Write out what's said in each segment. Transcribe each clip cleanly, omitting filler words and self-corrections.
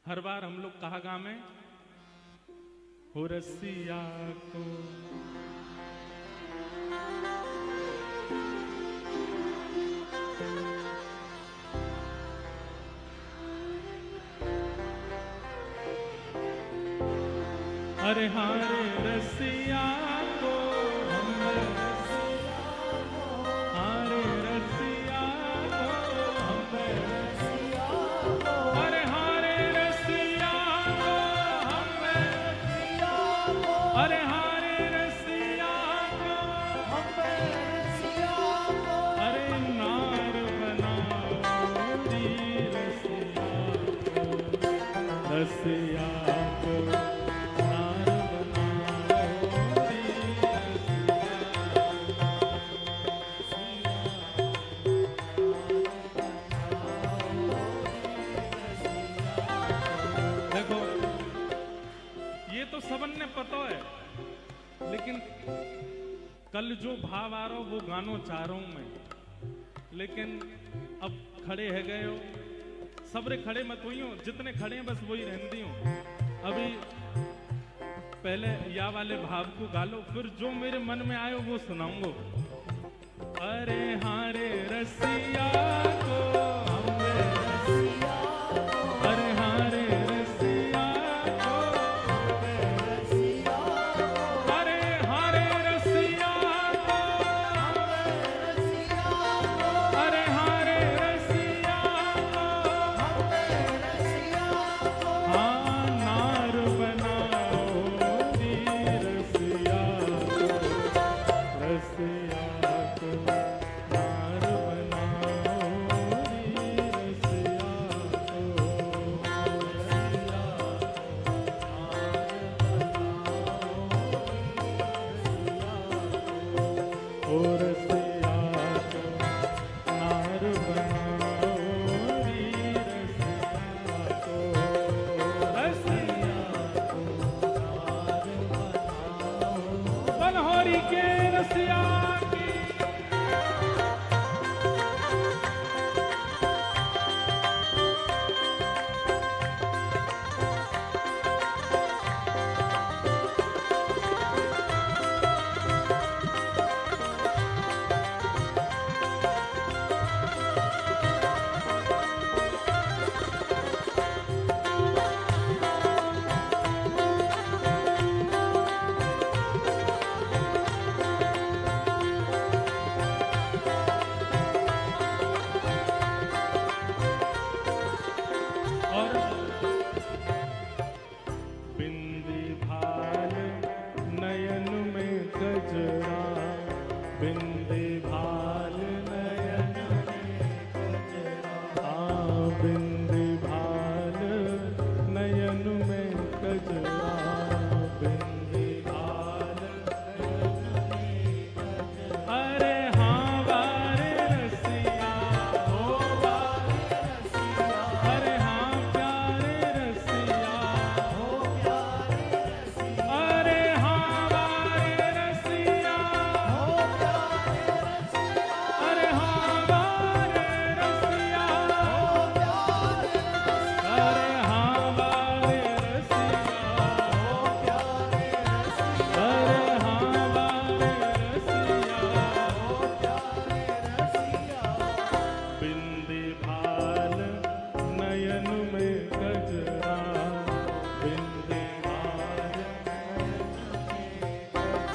हर बार हम लोग कहा गा में हो रसिया को अरे हारे रसिया को हम हारे रसिया को हम अरे हारे रसिया को हम अरे हारे रसिया को हम अरे नार बनाओ दी रसिया को सबन ने पता है, लेकिन कल जो भाव आ रहा वो गानो चाह रहा हूं मैं, लेकिन अब खड़े है गए हो सबरे खड़े मत हुई हो, जितने खड़े हैं बस वही रहती हूँ। अभी पहले या वाले भाव को गा लो, फिर जो मेरे मन में आयो वो सुनाऊंगा। अरे हारे रसिया को अरे हारे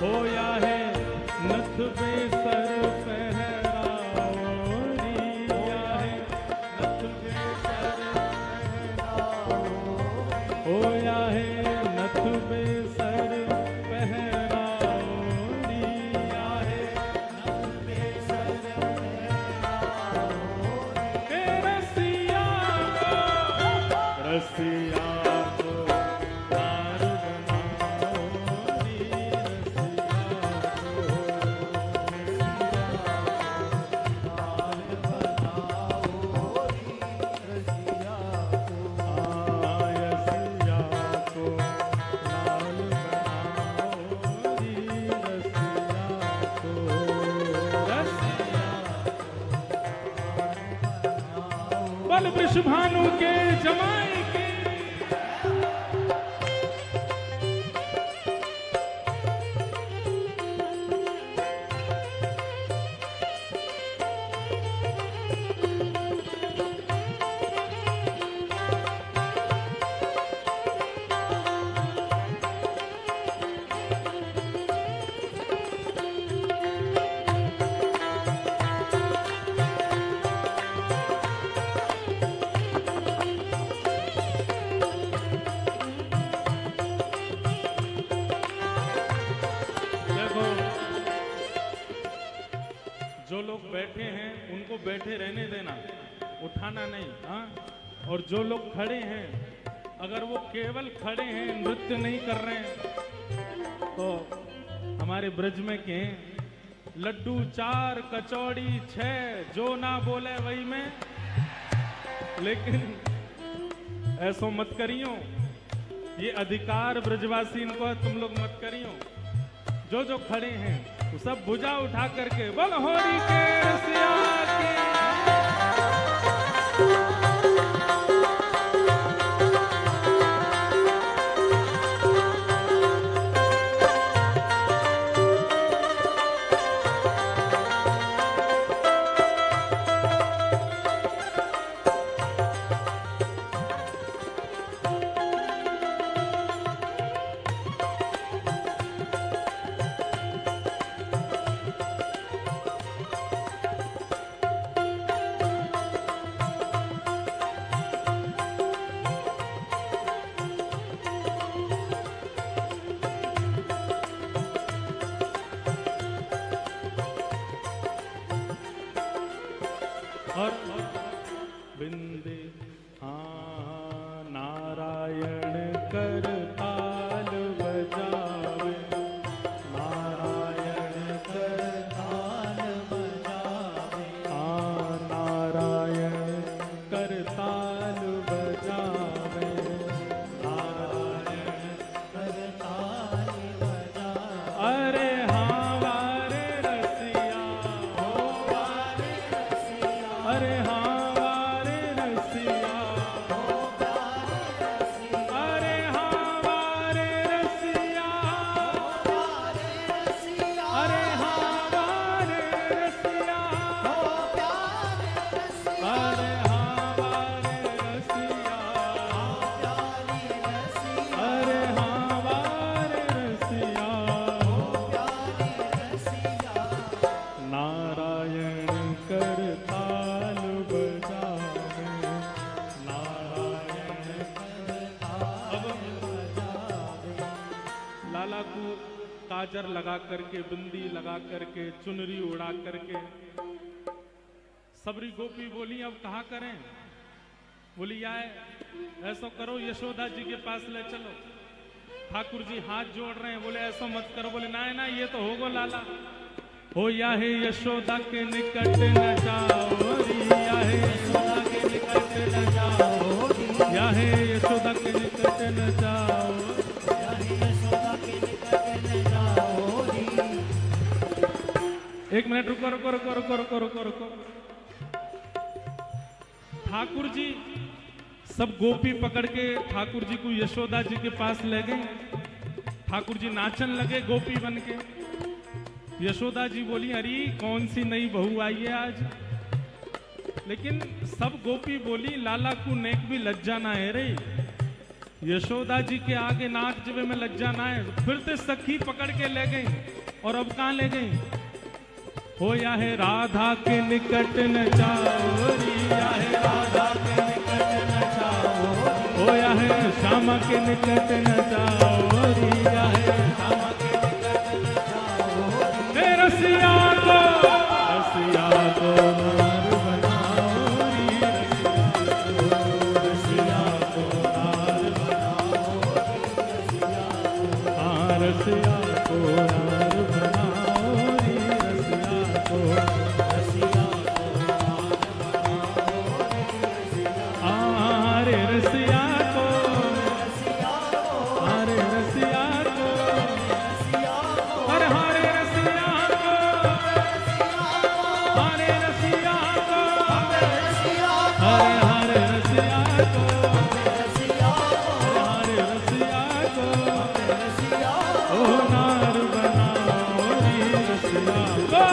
होया है नथ बेसर पहराओ रिया है नथ बेसर पहराओ होया है नथ बेसर पहराओ रिया है नथ बेसर पहराओ के रसिया बल वृषभानु के जमाई के बैठे रहने देना, उठाना नहीं। हाँ, और जो लोग खड़े हैं, अगर वो केवल खड़े हैं, नृत्य नहीं कर रहे हैं, तो हमारे ब्रज में के लड्डू 4 कचौड़ी 6, जो ना बोले वही में। लेकिन ऐसो मत करियो, ये अधिकार ब्रजवासी इनको है, तुम लोग मत करियो। जो जो खड़े हैं वो सब भुजा उठा करके बोल होरी के रसिया के। और बिंदे हाँ नारायण कर ताल बजावे, नारायण कर ताल बजावे, हाँ नारायण कर ताल बजावे, नारायण कर ताल बजावे। अरे हाँ वारे रसिया हो वारे रसिया, अरे हाँ वारे रसिया हो वारे रसिया, अरे हाँ वारे रसिया हो वारे रसिया, अरे हाँ वारे रसिया हो वारे रसिया, अरे हाँ वारे रसिया हो वारे रसिया, अरे हाँ वारे रसिया हो वारे रसिया। नारायण कर ताल बजावे, नारायण कर ताल बजावे। लाला को काजर लगा करके, बिंदी लगा करके, चुनरी उड़ा करके सबरी गोपी बोली अब कहा करें। बोली आए ऐसा करो, यशोदा जी के पास ले चलो। ठाकुर जी हाथ जोड़ रहे हैं, बोले ऐसा मत करो। बोले ना ना, ये तो होगो लाला। हो या है यशोदा के निकट न जाओ री, या है यशोदा के निकट न जाओ री, या है यशोदा के निकट न जाओ, या है यशोदा के निकट न जाओ री। एक मिनट रुको रुको रुको रुको रुको रुको रुको। ठाकुर जी सब गोपी पकड़ के ठाकुर जी को यशोदा जी के पास ले गए। ठाकुर जी नाचन लगे गोपी बन के। यशोदा जी बोली अरे कौन सी नई बहू आई है आज। लेकिन सब गोपी बोली लाला को नेक भी लज्जा ना है रे। यशोदा जी के आगे नाक जबे में लज्जा ना है। फिर से सखी पकड़ के ले गई। और अब कहां ले गई? हो या है राधा के निकट न जाओ री, या है राधा के निकट न जाओ, हो या है श्यामा के निकट न जाओ री, या है श्यामा के निकट न जाओ री। रसिया को नार बनाओ री, रसिया को नार बनाओ री, हाँ रसिया को नार बनाओ री, रसिया को नार बनाओ। अरे रसिया को, अरे रसिया को, अरे हरे रसिया को, हरे रसिया को, हरे हरे रसिया को, हरे रसिया को, ओ नार बनाओ री रसिया को,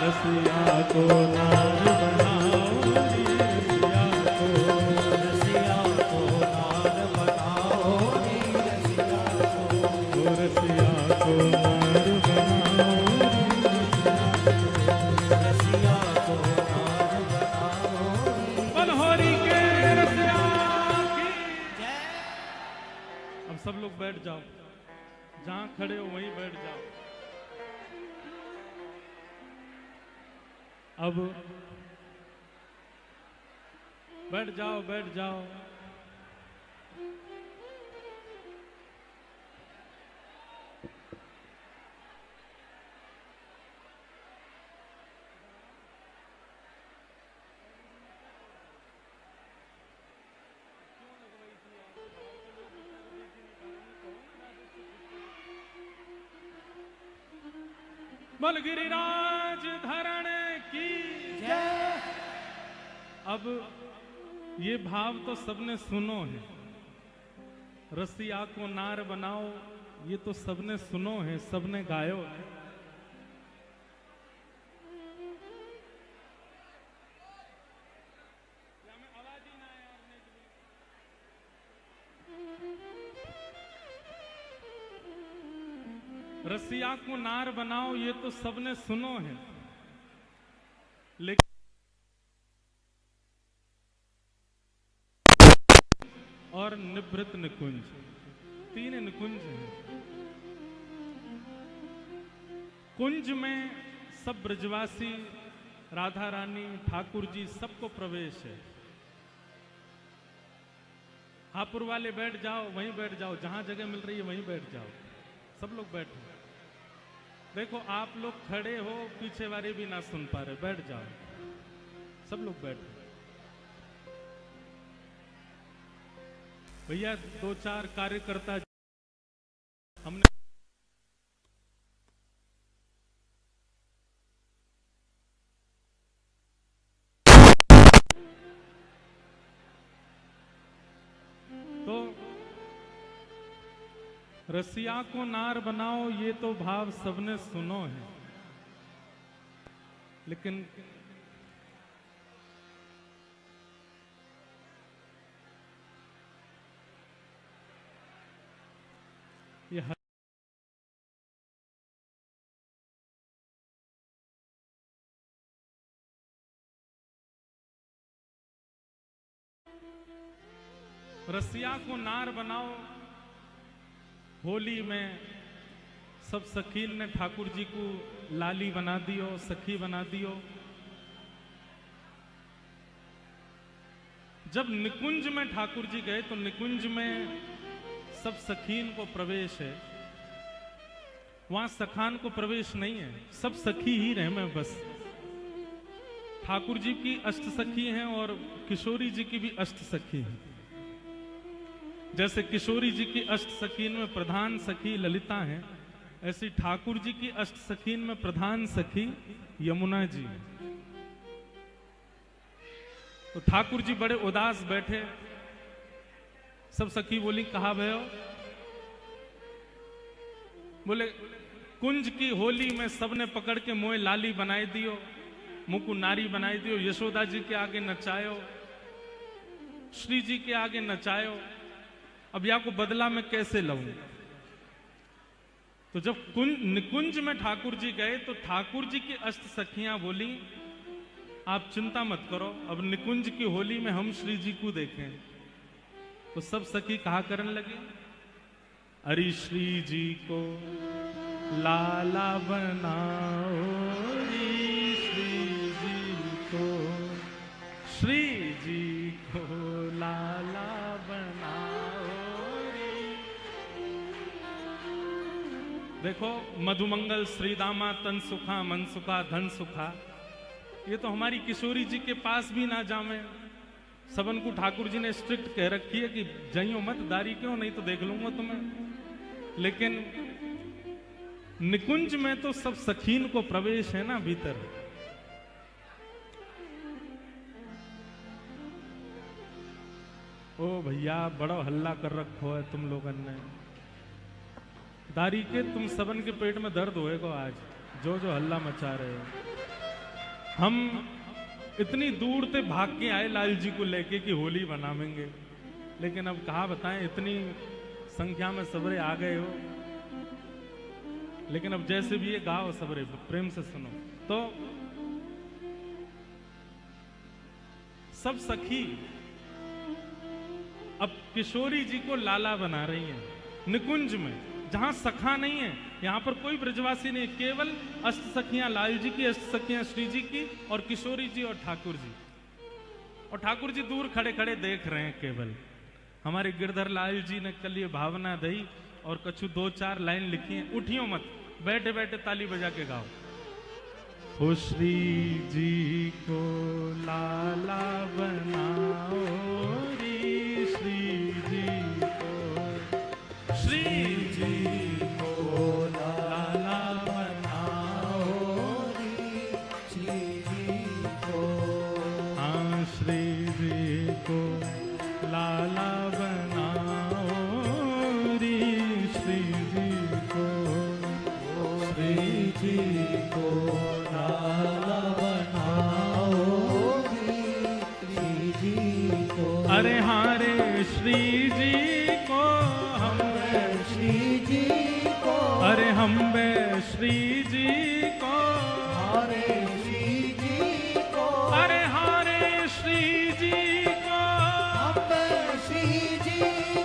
रसिया को नार बनाओ री, रसिया को, रसिया को नार बनाओ री, रसिया को, रसिया को नार बनाओ री, रसिया को नार बनाओ री। बनहोरी के रसिया की जय। अब सब लोग बैठ जाओ, जहां खड़े हो वहीं बैठ जाओ। अब बैठ जाओ बैठ जाओ। बोल गिरिराज धरण की जय। अब ये भाव तो सबने सुनो है, रसिया को नार बनाओ, ये तो सबने सुनो है, सबने गायो है। रसिया को नार बनाओ, ये तो सबने सुनो है, लेकिन और निभृत निकुंज, तीन निकुंज हैं। कुंज में सब ब्रजवासी, राधा रानी, ठाकुर जी सबको प्रवेश है। हापुर वाले बैठ जाओ, वहीं बैठ जाओ, जहां जगह मिल रही है वहीं बैठ जाओ, सब लोग बैठो। देखो आप लोग खड़े हो, पीछे वाले भी ना सुन पा रहे, बैठ जाओ, सब लोग बैठो। भैया दो चार कार्यकर्ता हमने तो रसिया को नार बनाओ, ये तो भाव सबने सुनो है, लेकिन ये रसिया को नार बनाओ, होली में सब सखीन ने ठाकुर जी को लाली बना दियो, सखी बना दियो। जब निकुंज में ठाकुर जी गए तो निकुंज में सब सखीन को प्रवेश है, वहां सखान को प्रवेश नहीं है, सब सखी ही रहे में बस। ठाकुर जी की अष्ट सखी हैं और किशोरी जी की भी अष्ट सखी हैं। जैसे किशोरी जी की अष्ट सखीन में प्रधान सखी ललिता है, ऐसी ठाकुर जी की अष्ट सखीन में प्रधान सखी यमुना जी है। तो ठाकुर जी बड़े उदास बैठे, सब सखी बोली कहा भयो? बोले कुंज की होली में सबने पकड़ के मोए लाली बनाई दियो, मुकु नारी बनाई दियो, यशोदा जी के आगे नचायो, श्री जी के आगे नचायो, अब या को बदला में कैसे लऊं? तो जब निकुंज में ठाकुर जी गए तो ठाकुर जी की अष्ट सखियां बोली आप चिंता मत करो, अब निकुंज की होली में हम श्री जी को देखें। तो सब सखी कहा करने लगे, अरे श्री जी को लाला बनाओ, श्री जी को लाला बनाओ। देखो मधुमंगल श्रीदामा तन सुखा मन सुखा धन सुखा, ये तो हमारी किशोरी जी के पास भी ना जावे। सबन को ठाकुर जी ने स्ट्रिक्ट कह रखी है कि जाइयो मत, दारी क्यों, नहीं तो देख लूंगा तुम्हें। लेकिन निकुंज में तो सब सखीन को प्रवेश है ना भीतर। ओ भैया बड़ा हल्ला कर रखो है तुम लोगन ने, दारी के तुम सबन के पेट में दर्द होएगा आज, जो जो हल्ला मचा रहे हो। हम इतनी दूर से भाग के आए लाल जी को लेके कि होली मनावेंगे, लेकिन अब कहा बताएं, इतनी संख्या में सबरे आ गए हो। लेकिन अब जैसे भी ये गाओ सबरे प्रेम से सुनो। तो सब सखी अब किशोरी जी को लाला बना रही हैं निकुंज में, जहां सखा नहीं है, यहां पर कोई ब्रजवासी नहीं, केवल अष्ट सखियां, लाल जी की अष्ट सखियां, श्री जी की और किशोरी जी और ठाकुर जी। और ठाकुर जी दूर खड़े खड़े देख रहे हैं केवल। हमारे गिरधर लाल जी ने कल ये भावना दी और कछु 2-4 लाइन लिखी है। उठियो मत, बैठे बैठे ताली बजा के गाओ। हो श्री जी को लाला बनाओ रे, श्री जी को, श्री जी को लाला बनाओ रे, श्री जी को, हाँ श्री जी को लाला बनाओ रे, श्री जी को, श्री जी को लाला बनाओ रे, श्री जी को। अरे हाँ रे श्री जी को हम श्री जी को, अरे हम बे श्री जी को, हरे श्री जी को, अरे हरे श्री जी को, हम बे श्री जी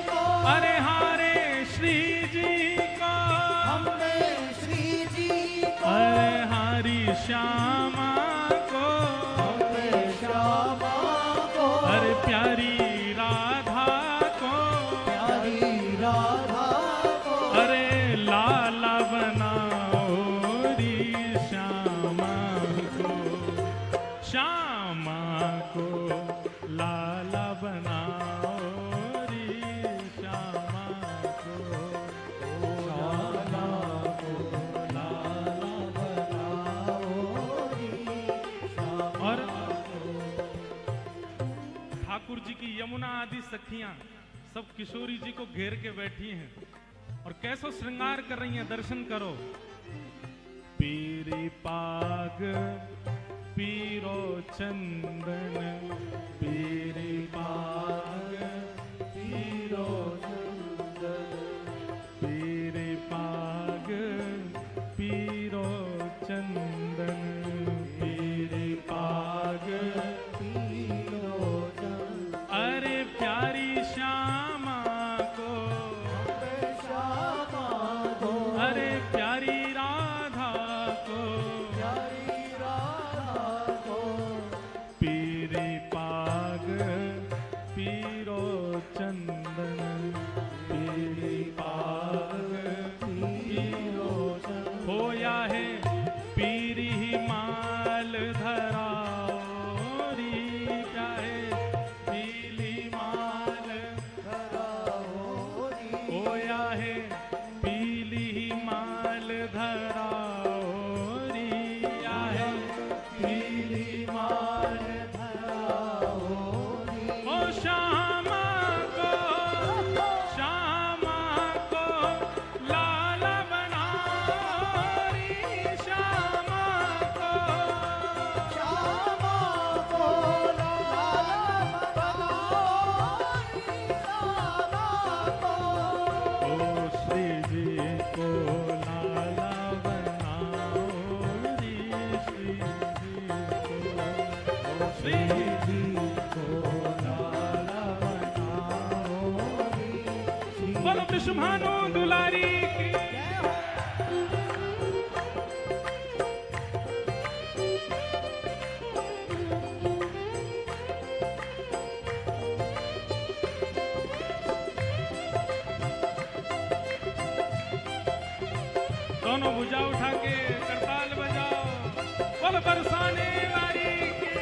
को, अरे हरे श्री जी को, हम बे श्री जी को, अरे हरी श्यामा को, हम बे श्यामा को, अरे प्यारी राधा को, प्यारी राधा को, अरे लाला बनाओ री श्यामा को, श्यामा को लाला बनाओ री श्यामा को, श्यामा को लाला बनाओ री श्यामा। और ठाकुर जी की यमुना आदि सखियां सब किशोरी जी को घेर के बैठी हैं और कैसो श्रृंगार कर रही हैं, दर्शन करो। पीरी पाग पीरो चंदन, पीरी पाग पीरो चंदन, पीरी पाग पीरो चंदन, पीरी पाग पीरो चंदन, अरे प्यारी श्यामा को, श्यामा को, अरे प्यारी राधा को, प्यारी राधा को, पीरी पाग पीरो चंदन, पीरी पाग पीरो चंदन, होया है पीरी माल धराओ री, क्या है पीली माल धराओ री, होया है पीली माल धराओ री, या है पीली माल धराओ री, ओ श्यामा को, श्यामा को लाला बनाओ री, श्यामा को, श्यामा को लाला बनाओ री, श्यामा को, ओ श्री जी को लाला बनाओ री, श्री जी को, ओ श्री जी को लाला बनाओ री, बोलो विश्वभानु दुलारी की। दोनों भुजा उठा के करताल बजाओ, बोल बरसाने वाली की।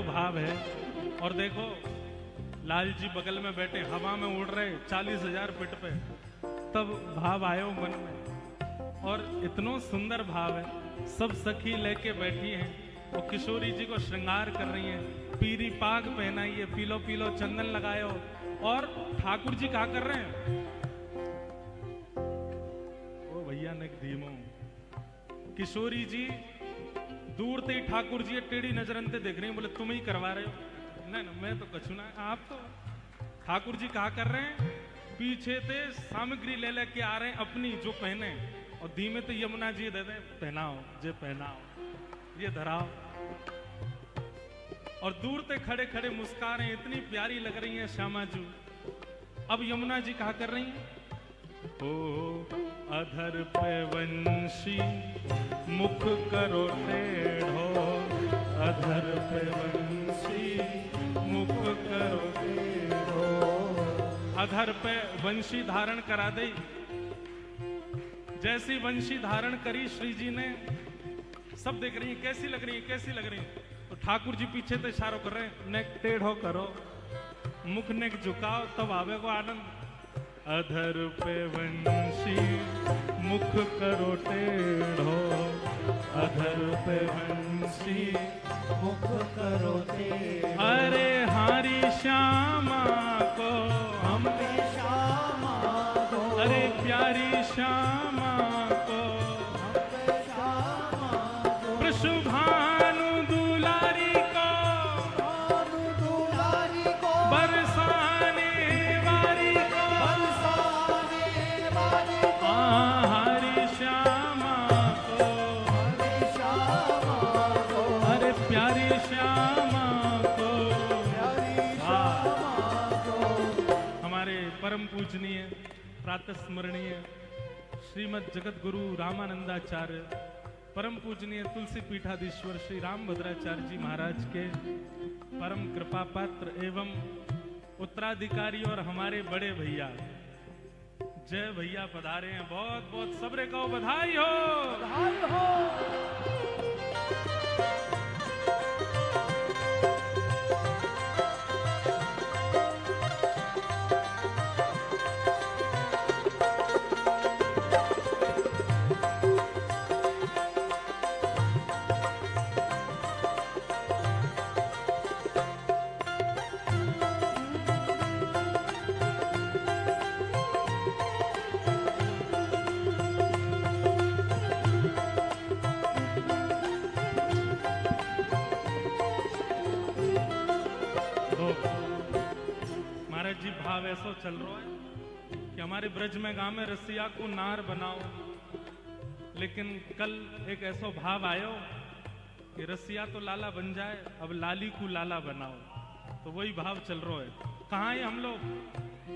भाव है। और देखो लाल जी बगल में बैठे हवा में उड़ रहे 40,000 फीट पे, तब भाव आयो मन में। और इतना सुंदर भाव है, सब सखी लेके बैठी हैं और किशोरी जी को श्रृंगार कर रही हैं, पीरी पाग पहनाइए, पीलो पीलो चंदन लगायो। और ठाकुर जी क्या कर रहे हैं? ओ भैया ने धीमो, किशोरी जी दूर से ठाकुर जी टेढ़ी नजरन से देख रही हैं, बोले तुम ही करवा रहे हो। नहीं ना, मैं तो कछु ना, आप तो ठाकुर जी कहा कर रहे हैं, पीछे से सामग्री ले लेके आ रहे हैं अपनी जो पहने, और धीमे तो यमुना जी दे दे, पहनाओ जे पहनाओ, ये धराओ। और दूर से खड़े खड़े मुस्का रहे हैं, इतनी प्यारी लग रही है श्यामा जी। अब यमुना जी कहा कर रही हैं, ओ अधर पे वंशी मुख करो टेढ़ो, अधर पे वंशी मुख करो टेढ़ो। अधर पे वंशी धारण करा दे। जैसी वंशी धारण करी श्री जी ने, सब देख रही है कैसी लग रही है, कैसी लग रही है। तो ठाकुर जी पीछे से इशारों कर रहे हैं, नेक टेढ़ो करो, मुख नेक झुकाओ, तब आवे को आनंद। अधर पे वंशी मुख करो टेढ़ो, अधर पे वंशी मुख करो टेढ़ो। अरे हारी श्यामा को हमने श्यामा को, अरे प्यारी श्यामा को हमने श्यामा को। वृषभानु दुलारी को, भानु दुलारी को, बरसाने वारी को, बरसाने वारी को। हरी श्यामा को, हरी श्यामा को, अरे प्यारी श्यामा को, प्यारी श्यामा को। हमारे परम पूजनीय प्रातः स्मरणीय श्रीमद जगत गुरु रामानंदाचार्य, परम पूजनीय तुलसी पीठाधीश्वर श्री रामभद्राचार्य जी महाराज के परम कृपा पात्र एवं उत्तराधिकारी और हमारे बड़े भैया जय भैया पधारे हैं। बहुत बहुत सबरे को बधाई हो, बधाई हो। भाव ऐसा चल रहा है कि हमारे ब्रज में गांव में रसिया को नार बनाओ, लेकिन कल एक ऐसा भाव आयो कि रसिया तो लाला बन जाए, अब लाली को लाला बनाओ। तो वही भाव चल रहा है। कहाँ है हम लोग?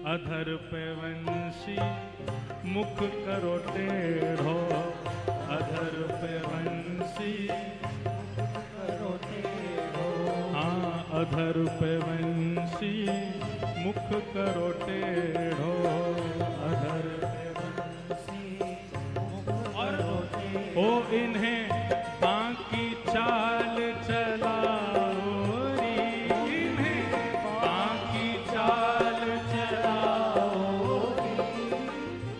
अधर पे वंशी मुख करो टेढ़ो, अधर पे वंशी मुख करो टेढ़ो। हाँ, अधर पे वंशी मुख करो टेढ़ो, अधर पे वंशी मुख करो टेढ़ो। ओ इन्हें बाकी चाल चलाओ री, इन्हें बाकी चाल चलाओ री।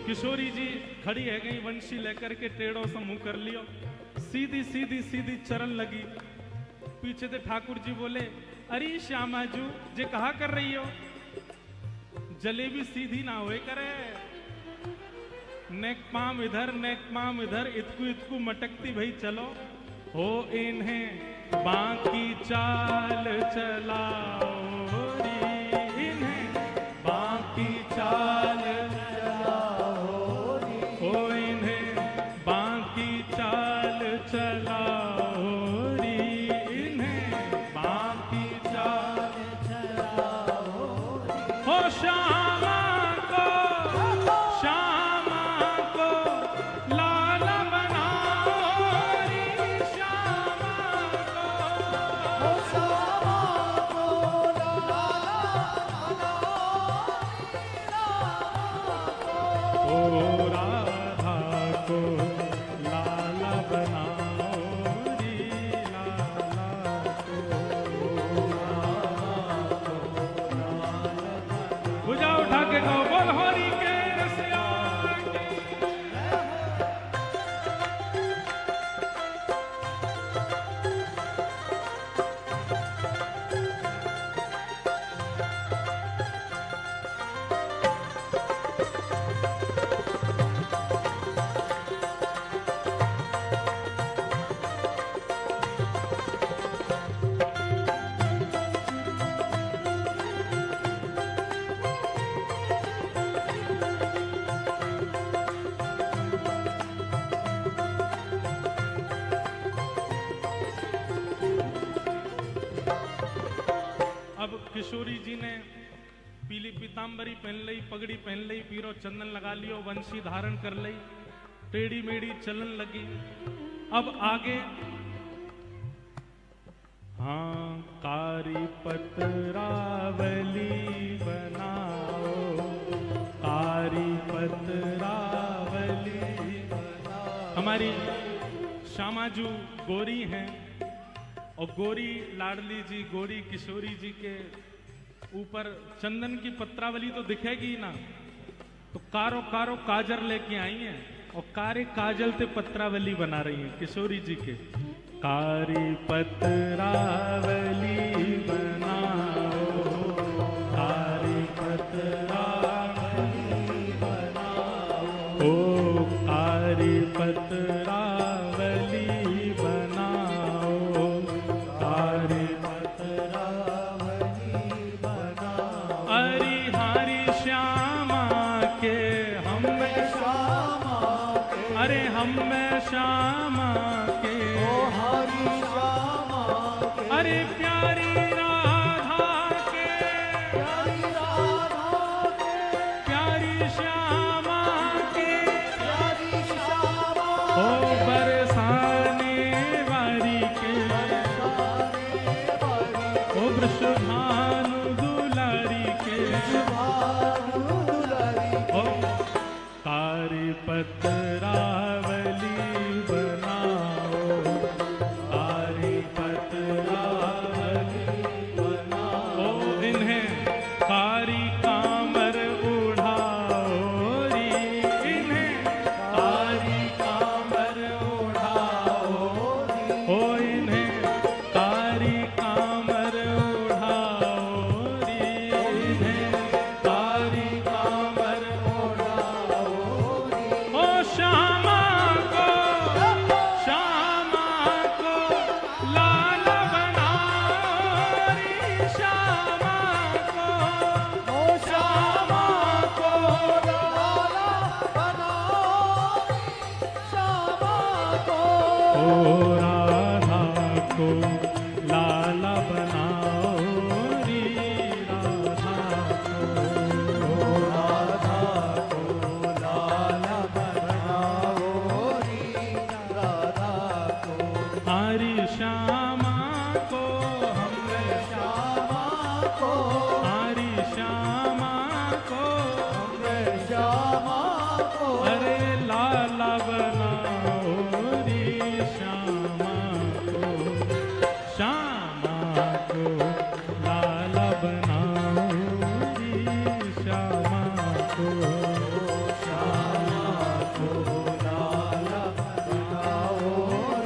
किशोरी जी खड़ी है गई वंशी लेकर के, टेढ़ो से मुंह कर लियो, सीधी सीधी सीधी चरण लगी। पीछे से ठाकुर जी बोले, अरे श्यामा जू जे कहा कर रही हो, जलेबी सीधी ना हुए करे, नेक पाम इधर नेक पाम इधर, इतकू इतकू मटकती भाई चलो। हो इन्हें बाकी चाल चलाओ री, इन्हें बाकी चाल चलाओ री। हो इन्हें बाकी चाल चलाओ री, इन्हें बाकी चाल चलाओ री। हो श्यामा को, श्यामा को लाला बनाओ री, श्यामा को, हो श्यामा को किशोरी जी ने पीली पीताम्बरी पहन लई, पगड़ी पहन लई, पीरो चंदन लगा लियो, वंशी धारण कर लई, टेढ़ी मेढ़ी चलन लगी। अब आगे हाँ कारी पतरावली बनाओ, कारी पतरावली बनाओ। हमारी श्यामाजू गोरी हैं और गोरी लाडली जी, गोरी किशोरी जी के ऊपर चंदन की पत्रावली तो दिखेगी ना, तो कारो कारो काजर लेके आई हैं और कारे काजल ते पत्रावली बना रही हैं किशोरी जी के। कारी पतरावली बनाओ, कारी पतरावली बनाओ, ओ कारी पतरावली बनाओ, कारी पतरावली बनाओ। हरि हरि श्यामा के हम श्यामा के, अरे हम श्यामा के, अरे प्यारी राधा के, प्यारी राधा के, प्यारी श्यामा के, प्यारी श्यामा ओ बरसाने वारी के, ओ वृषभानु दुलारी के, ओ कारी पतरावली बनाओ, कारी पतरावली बनाओ। ओ इन्हें कारी कामर उड़ाओ री, इन्हें कारी कामर उड़ाओ री, ओ इन्हें कारी कामर उड़ाओ री, इन्हें कारी कामर उड़ाओ री। ओ श्यामा को, श्यामा को लाल बनाओ री, श्यामा को, ओ श्यामा को लाल बनाओ री, श्यामा को, ओ राधा को लाला बनाओ री, राधा को, ओ राधा को लाला बनाओ री, राधा को। हरि श्यामा को हम श्यामा को, हरि श्यामा को हम श्यामा को, अरे लाला बनाओ री, श्यामा को, श्यामा को लाला बनाओ री, श्यामा को, श्यामा को लाला बनाओ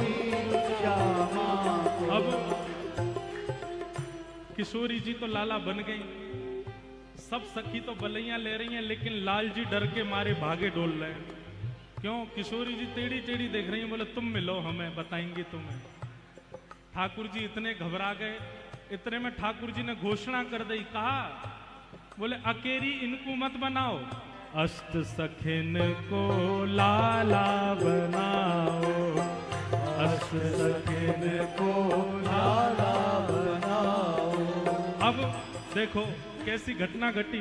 री, श्यामा को। अब किशोरी जी तो लाला बन गई, सब सखी तो बलैया ले रही हैं, लेकिन लाल जी डर के मारे भागे डोल रहे हैं। क्यों? किशोरी जी टेढ़ी टेढ़ी देख रही हैं, बोले तुम मिलो हमें, बताएंगी तुम्हें। ठाकुर जी इतने घबरा गए, इतने में ठाकुर जी ने घोषणा कर दी, कहा बोले अकेरी इनको मत बनाओ, अष्ट सखिन को लाला बनाओ, अष्ट सखिन को लाला बनाओ। अब देखो कैसी घटना घटी।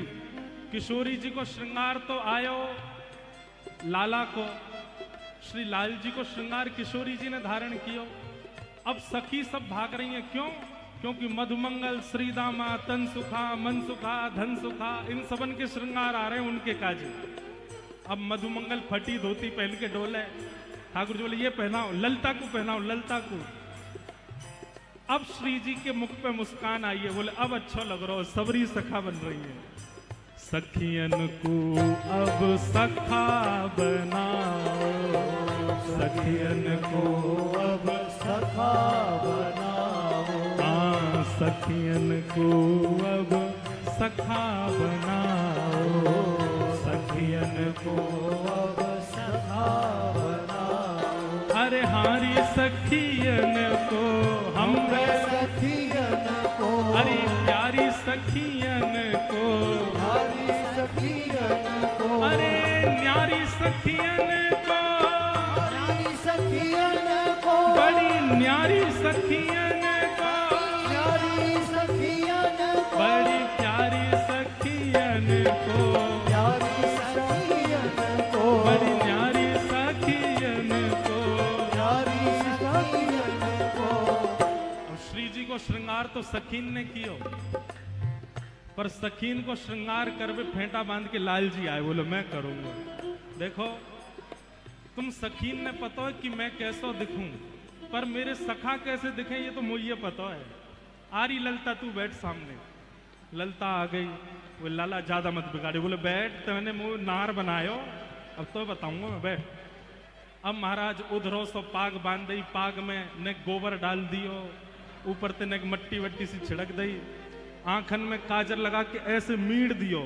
किशोरी जी को श्रृंगार तो आयो, लाला को, श्री लाल जी को श्रृंगार किशोरी जी ने धारण कियो। अब सखी सब भाग रही हैं, क्यों? क्योंकि मधुमंगल, श्रीदामा, तन सुखा, मन सुखा, धन सुखा, इन सबन के श्रृंगार आ रहे हैं उनके काजी। अब मधुमंगल फटी धोती पहन के डोले, ठाकुर जी बोले ये पहनाओ, ललता को पहनाओ, ललता को। अब श्री जी के मुख पे मुस्कान आई है, बोले अब अच्छा लग रहा हो, सबरी सखा बन रही है। सखियन को अब सखा बनाओ, सखियन को अब सखा बनाओ, हाँ सखियन को अब सखा बनाओ, सखियन को अब सखा बनाओ। अरे हारी सखियन को हम सखियन को, अरे प्यारी सखियन को, हारी सखियन को, अरे न्यारी सखियन को, न्यारी सखियन को, बड़ी न्यारी सखियन को, न्यारी सखियन को, बड़ी श्रृंगार तो सखीन ने कियो, पर सखीन को श्रृंगार करवे फेंटा बांध के लाल जी आए, बोले मैं करूंगा। देखो तुम सखीन ने पता है कि मैं कैसो दिखूं, पर मेरे सखा कैसे दिखे ये तो मुझे पता है। आ रही ललता, तू बैठ सामने। ललता आ गई, वो लाला ज्यादा मत बिगाड़े, बोले बैठ, तुमने मुंह नार बनायो, अब तो बताऊंगा मैं, बैठ। अब महाराज उधरो सो पाग बांध दी, पाग में ने गोबर डाल दियो, ऊपर ते ने मट्टी वट्टी सी छिड़क दी, आंखन में काजर लगा के ऐसे मीड़ दियो,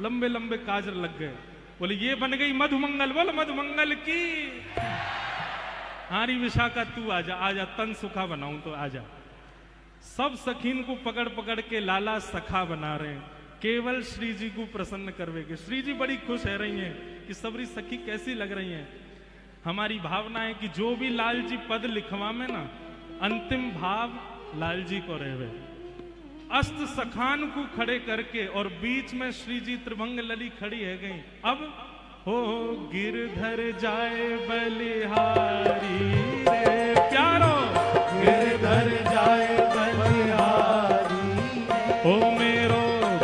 लंबे लंबे काजर लग गए। बोले ये बन गई मधुमंगल, बोल मधुमंगल की। हारी विशाखा तू आजा, आजा तन सुखा बनाऊं तो आजा। सब सखीन को पकड़ पकड़ के लाला सखा बना रहे हैं, केवल श्री जी को प्रसन्न करवेगे। श्री जी बड़ी खुश है रही हैं कि सबरी सखी कैसी लग रही हैं। हमारी भावना है कि जो भी लाल जी पद लिखवा में ना, अंतिम भाव लाल जी को रहवे। अस्त सखान को खड़े करके और बीच में श्री जी त्रिभंग लली खड़ी है गई। अब हो गिरधर जाए बलिहारी रे प्यारो, गिरधर जाए बलिहारी, ओ मेरो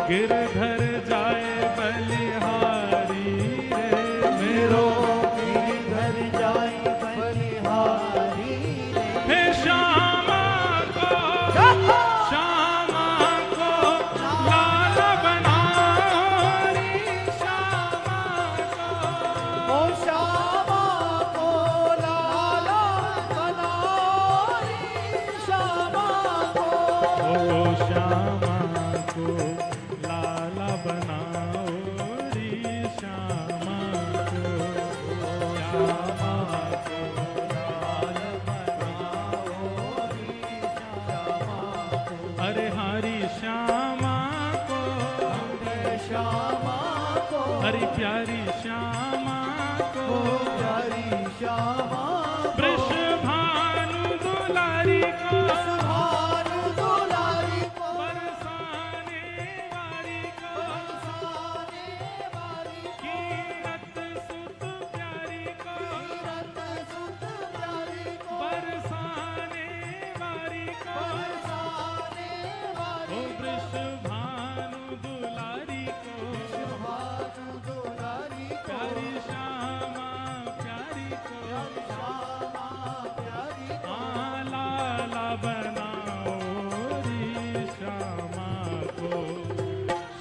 गिरधर जाए बलिहारी रे, मेरो गिरधर जाए बलिहारी रे। हे श्यामा को, श्यामा को लाल बनाओ रे, श्यामा को, ओ श्यामा को लाला बनाओ रे, श्यामा को, ओ श्यामा को लाला बनाओ रे, श्यामा को, श्यामा को लाल बनाओ रे, श्यामा को। अरे हरी श्यामा को, अरे श्यामा को, हरी प्यारी श्यामा को, प्यारी श्यामा को, वृषभानु दुलारी को, भानु दुलारी को, बरसाने वाली को, बरसाने वाली को, कीरत सुत प्यारी को, रत सुत प्यारी को, बरसाने वाली को, बरसाने ओ वाली को, वृषभानु दुलारी को, भानु दुलारी को, प्यारी श्यामा प्यारी को, श्यामा प्यारी को, आ लाला बनाओ रे श्यामा को,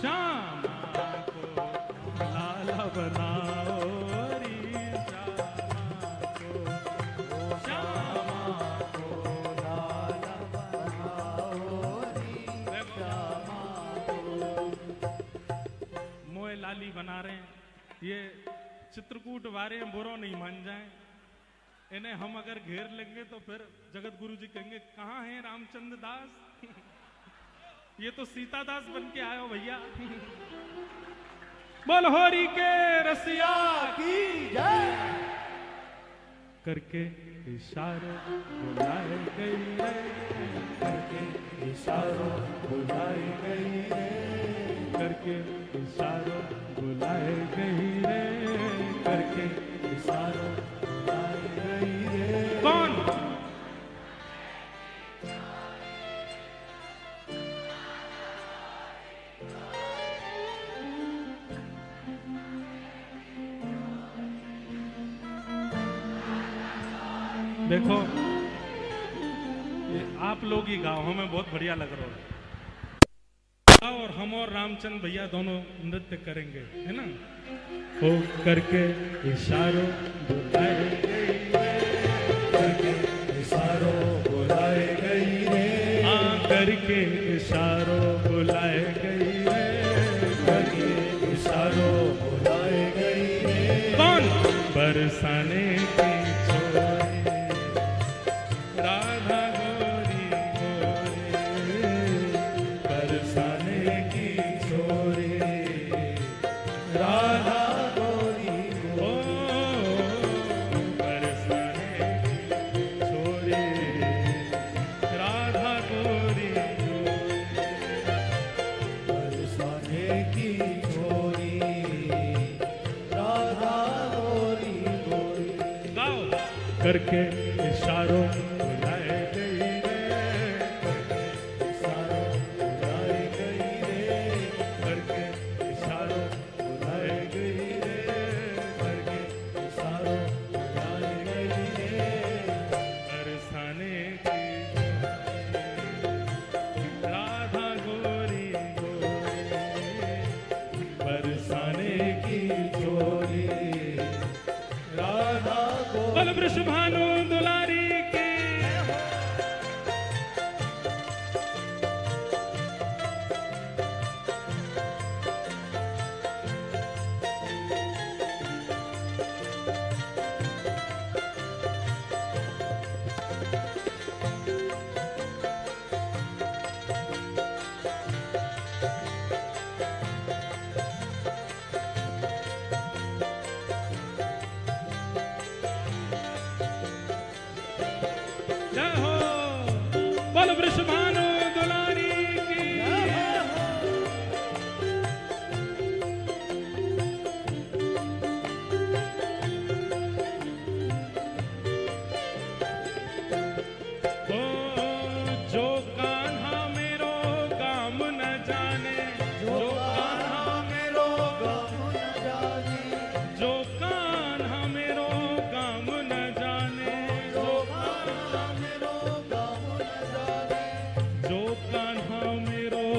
श्यामा को लाला बनाओ रे श्यामा को, श्यामा को लाला बनाओ रे, श्यामा मोए लाली बना रहे हैं। ये चित्रकूट वारे हैं, बुरो नहीं मान जाए। इन्हें हम अगर घेर लेंगे तो फिर जगत गुरु जी कहेंगे कहाँ है रामचंद्र दास। ये तो सीता दास बन के आयो भैया। बोल होरी के रसिया की जय। करके इशारों बुलाए गई रे, करके इशारों बुलाई गई रे, करके इशारों बुलाए गई रे, करके इशारों बुलाई गई रे। कौन? देखो ये आप लोग ही गाओ, हमें बहुत बढ़िया लग रहा है। और हम और रामचंद्र भैया दोनों नृत्य करेंगे, है ना। हो करके इशारों बुलाए गई रे, करके इशारों बुलाई गई रे, हाँ करके इशारों बुलाए गई रे, करके इशारों बुलाई गई रे। कौन? बरसाने की छोरी राधा गोरी गोरी, बरसाने की छोरी राधा गोरी ओ बरसाने की छोरी राधा गोरी गोरी, बरसाने की छोरी राधा गोरी गोरी। गाओ। करके इशारों बुलाए गई रे, इशारों बोल वृषभानु दुलारी की। ओ जो कान्हा मेरो गाम न जाने, जो कान्हा मेरो गाम न जाने, जो कान्हा मेरो गाम न जाने, जो कान्हा मेरो गाम न जाने, जो कान्हा मेरो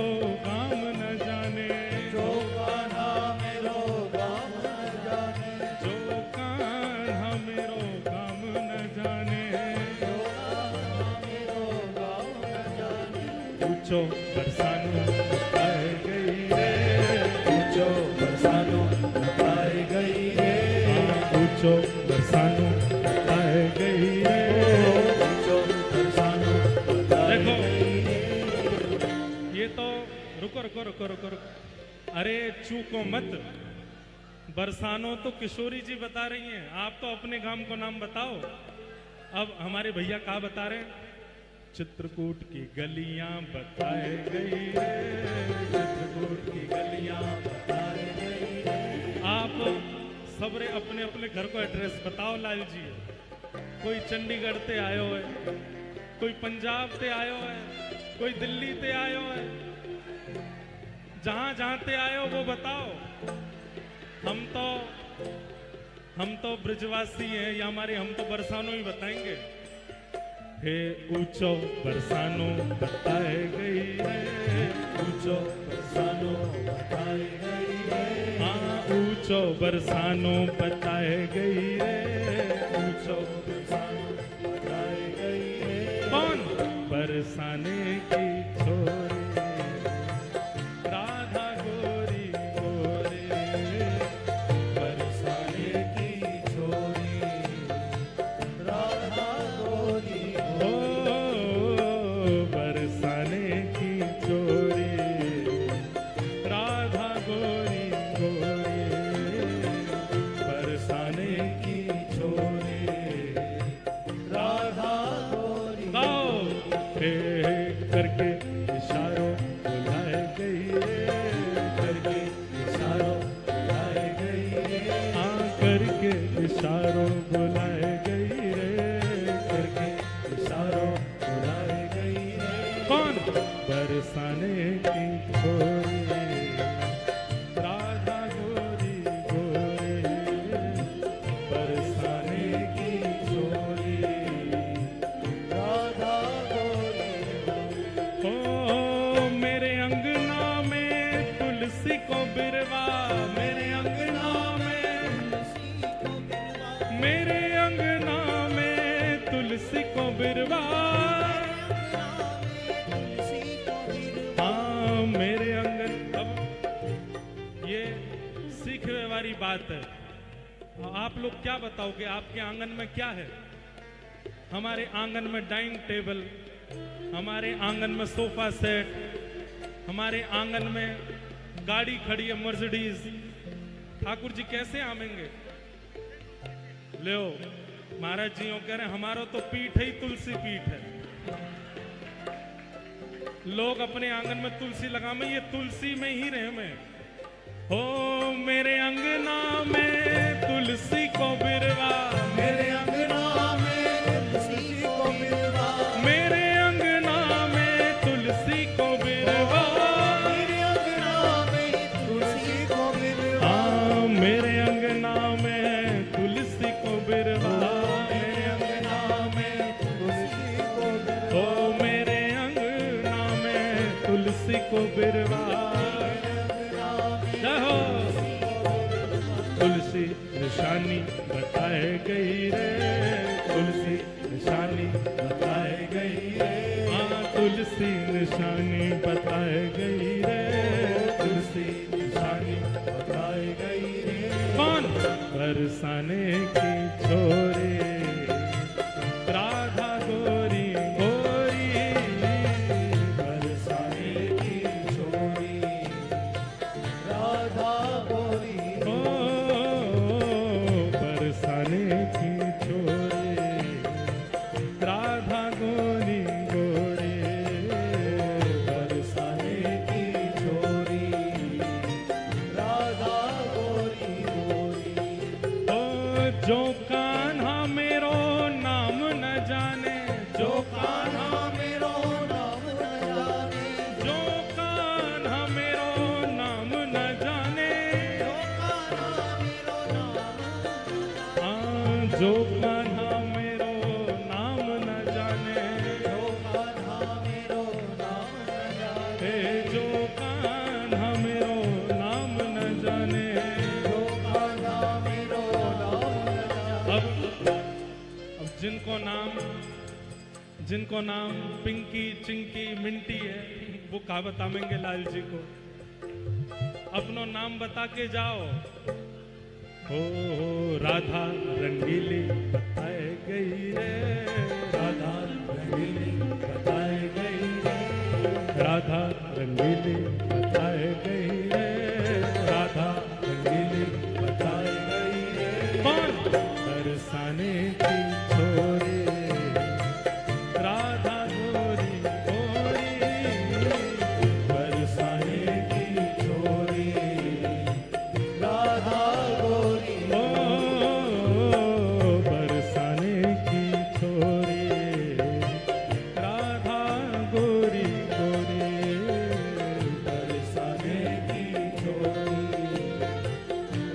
गाम न जाने, जो कान्हा मेरो गाम न जाने, जो कान्हा मेरो गाम न जाने, जो कान्हा मेरो गाम न जाने, ऊंचो बरसानो आए गई रे, ऊंचो बरसानो आए गई रे, ऊंचो बरसानो आए गई रे। ऊंचो बरसानो आए देखो गई रे। ये तो रुको रुको रुको रुको रुको, अरे चूको मत, बरसानो तो किशोरी जी बता रही हैं, आप तो अपने गांव को नाम बताओ। अब हमारे भैया क्या बता रहे हैं? चित्रकूट की गलियां बताए गई रे, चित्रकूट की गलियां बताए गई रे। आप सबरे अपने अपने घर को एड्रेस बताओ लाल जी। कोई चंडीगढ़ ते आयो है, कोई पंजाब ते आयो है, कोई दिल्ली ते आयो है, जहां जहां ते आयो वो बताओ। हम तो ब्रजवासी हैं, या हमारे हम तो बरसानो ही बताएंगे। हे ऊंचो बरसानो बताए गई रे, ऊंचो बरसानो बताए गई रे, हाँ ऊंचो बरसानो बताए गई रे, ऊंचो बरसानो बताए गई रे। कौन? बरसाने की छोरी राधा गोरी गोरी, बरसाने की छोरी राधा गोरी, ओ बरसाने की छोरी राधा गोरी गोरी, बरसाने की छोरी राधा गोरी। गाओ हे करके इशारों बुलाए गई रे, करके इशारों बुलाए गई रे, हाँ करके इशारों बुलाए गई रे, करके इशारों बुलाए गई रे। कौन? बरसाने की छोरी राधा गोरी गोरी, बरसाने की छोरी राधा गोरी। ओ मेरे अंगना में तुलसी को बिरवा, मेरे अंगना में, मेरे अंगना में तुलसी को बिरवा, हाँ मेरे आंगन। अब ये सीखने वाली बात है। आप लोग क्या बताओगे, आपके आंगन में क्या है? हमारे आंगन में डाइनिंग टेबल, हमारे आंगन में सोफा सेट, हमारे आंगन में गाड़ी खड़ी है मर्सिडीज। ठाकुर जी कैसे आवेंगे? ले महाराज जी कह रहे हमारा तो पीठ ही तुलसी पीठ है। लोग अपने आंगन में तुलसी लगावे, ये तुलसी में ही रहे में। हो मेरे अंगना में तुलसी को बिरवा, मेरे अंगना में तुलसी को बिरवा, मेरे अंगना में तुलसी को बिरवा, मेरे अंगना में तुलसी को बिरवा, हाँ मेरे अंगना में तुलसी को बिरवा, मेरे अंगना में तुलसी को बिरवा, हो मेरे अंगना में तुलसी को बिरवा। जहो तुलसी निशानी बताए गई रे, तुलसी निशानी बताए गई रे, हाँ तुलसी निशानी बताए गई रे, तुलसी निशानी बताए गई रे। कौन? बरसाने की छोरी राधा गोरी गोरी, बरसाने की छोरी राधा गोरी, ओ बरसाने की छोरी राधा गोरी गोरी, जो कान्हा मेरो नाम न जाने, जो कान्हा मेरो नाम न जाने, जो कान्हा मेरो नाम न जाने, जो कान्हा मेरो नाम हाँ जो कान्हा मेरो नाम न जाने, जो कान्हा मेरो नाम न जाने, हे जो कान्हा मेरो नाम न जाने। जो कान्हा मेरो नाम न जाने। अब जिनको नाम पिंकी चिंकी मिंटी है, वो कहावत आमेंगे लाल जी को अपनो नाम बता के जाओ। हो राधा रंगीली बताए गई रे, राधा रंगीली बताए गई रे, राधा रंगीली बताए गई रे, राधा रंगीली बताए गई रे। कौन? बरसाने की छोरी राधा गोरी गोरी, बरसाने की छोरी राधा गोरी, ओ बरसाने की छोरी राधा गोरी गोरी, बरसाने की छोरी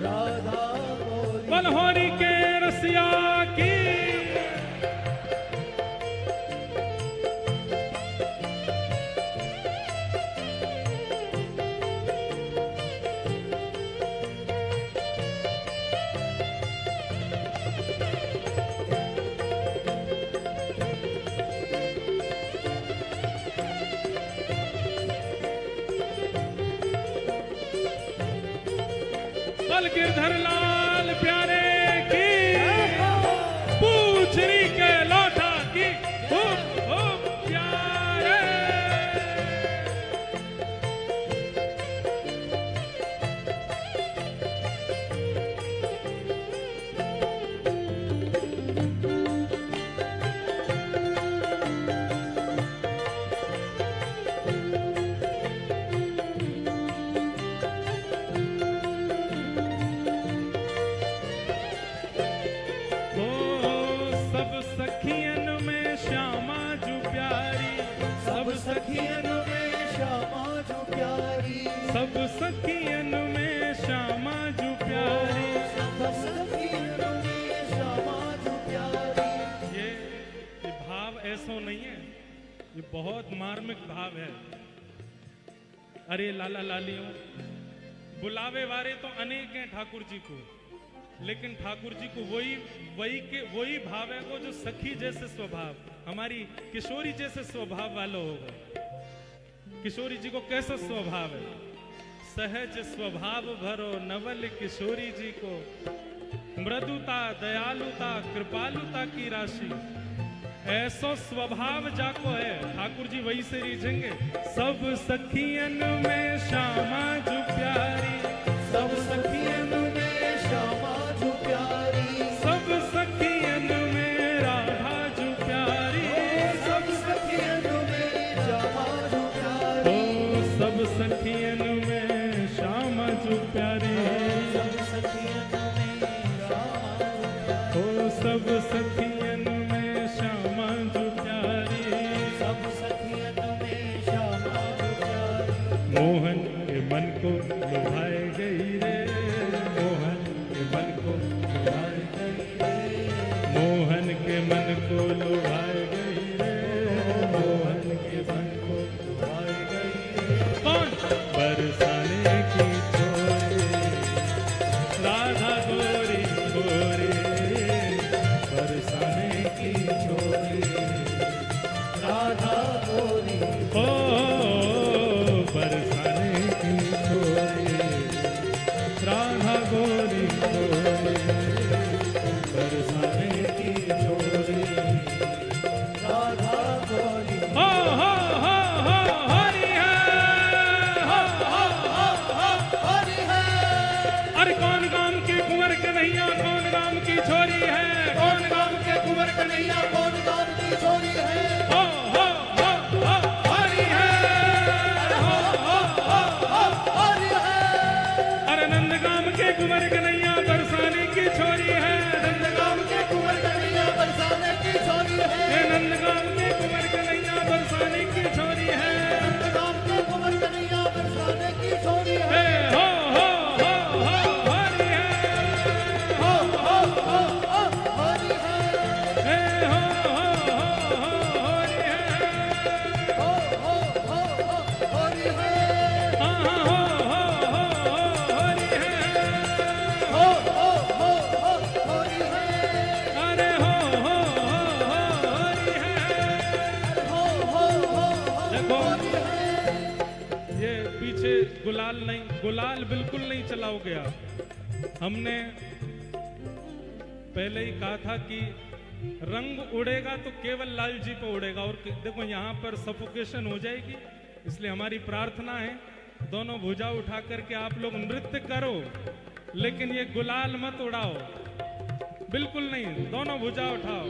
राधा गोरी। बनहोरी के रसिया की बल गिरधर लाल प्यारे की, पूछरी के लौटा की, खूब खूब प्यारे। हो सब सखियन में श्यामा जू प्यारी, सब सखियन में श्यामा जो प्यारी, सब सखियन में श्यामा जू प्यारी। सब सखियन में श्यामा जो प्यारी। ये भाव ऐसो नहीं है, ये बहुत मार्मिक भाव है। अरे लाला लालियों, बुलावे वाले तो अनेक हैं ठाकुर जी को, लेकिन ठाकुर जी को वही भाव है वो जो सखी जैसे स्वभाव, हमारी किशोरी जैसे स्वभाव वाला होगा। किशोरी जी को कैसा स्वभाव है? सहज स्वभाव भरो नवल किशोरी जी को, मृदुता दयालुता कृपालुता की राशि, ऐसो स्वभाव जाको है। ठाकुर जी वही से रीझेंगे। सब सखियन में श्यामा जू प्यारी, सब सखियन में श्यामा जो प्यारी, सब सखियन में राधा जू प्यारी, सब सखियन में श्यामा जो प्यारी, ओ सब सखियन में श्यामा जू प्यारी, सब सखियन में श्यामा जो प्यारी, ओ सब सखियन में श्यामा जू प्यारी। सब सखियन में श्यामा जो प्यारी। मोहन के मन को लुभाए गई रे, मोहन के मन को लुभाए गई रे, मोहन के मन को लुभाए गई रे, मोहन के मन को लुभाए गई रे। कौन? बरसाने की छोरी राधा गोरी गोरी, बरसाने की छोरी राधा गोरी, ओ बरसाने की छोरी राधा गोरी गोरी, बरसाने की छोरी राधा गोरी। हो हरि है, हरि है। अरे कौन गाम के कुंवर कन्हैया, कौन गाम की छोरी है, कौन गाम के कुंवर कन्हैया, कौन गाम की छोरी है। हो हरि है, हरि है। अरे नंद गाम के कुंवर कन्हैया बरसाने की छोरी है, नंद गुलाल बिल्कुल नहीं चलाओ गया। हमने पहले ही कहा था कि रंग उड़ेगा तो केवल लाल जी पर उड़ेगा, और देखो यहाँ पर सफोकेशन हो जाएगी। इसलिए हमारी प्रार्थना है दोनों भुजा उठा करके आप लोग नृत्य करो, लेकिन ये गुलाल मत उड़ाओ, बिल्कुल नहीं। दोनों भुजा उठाओ।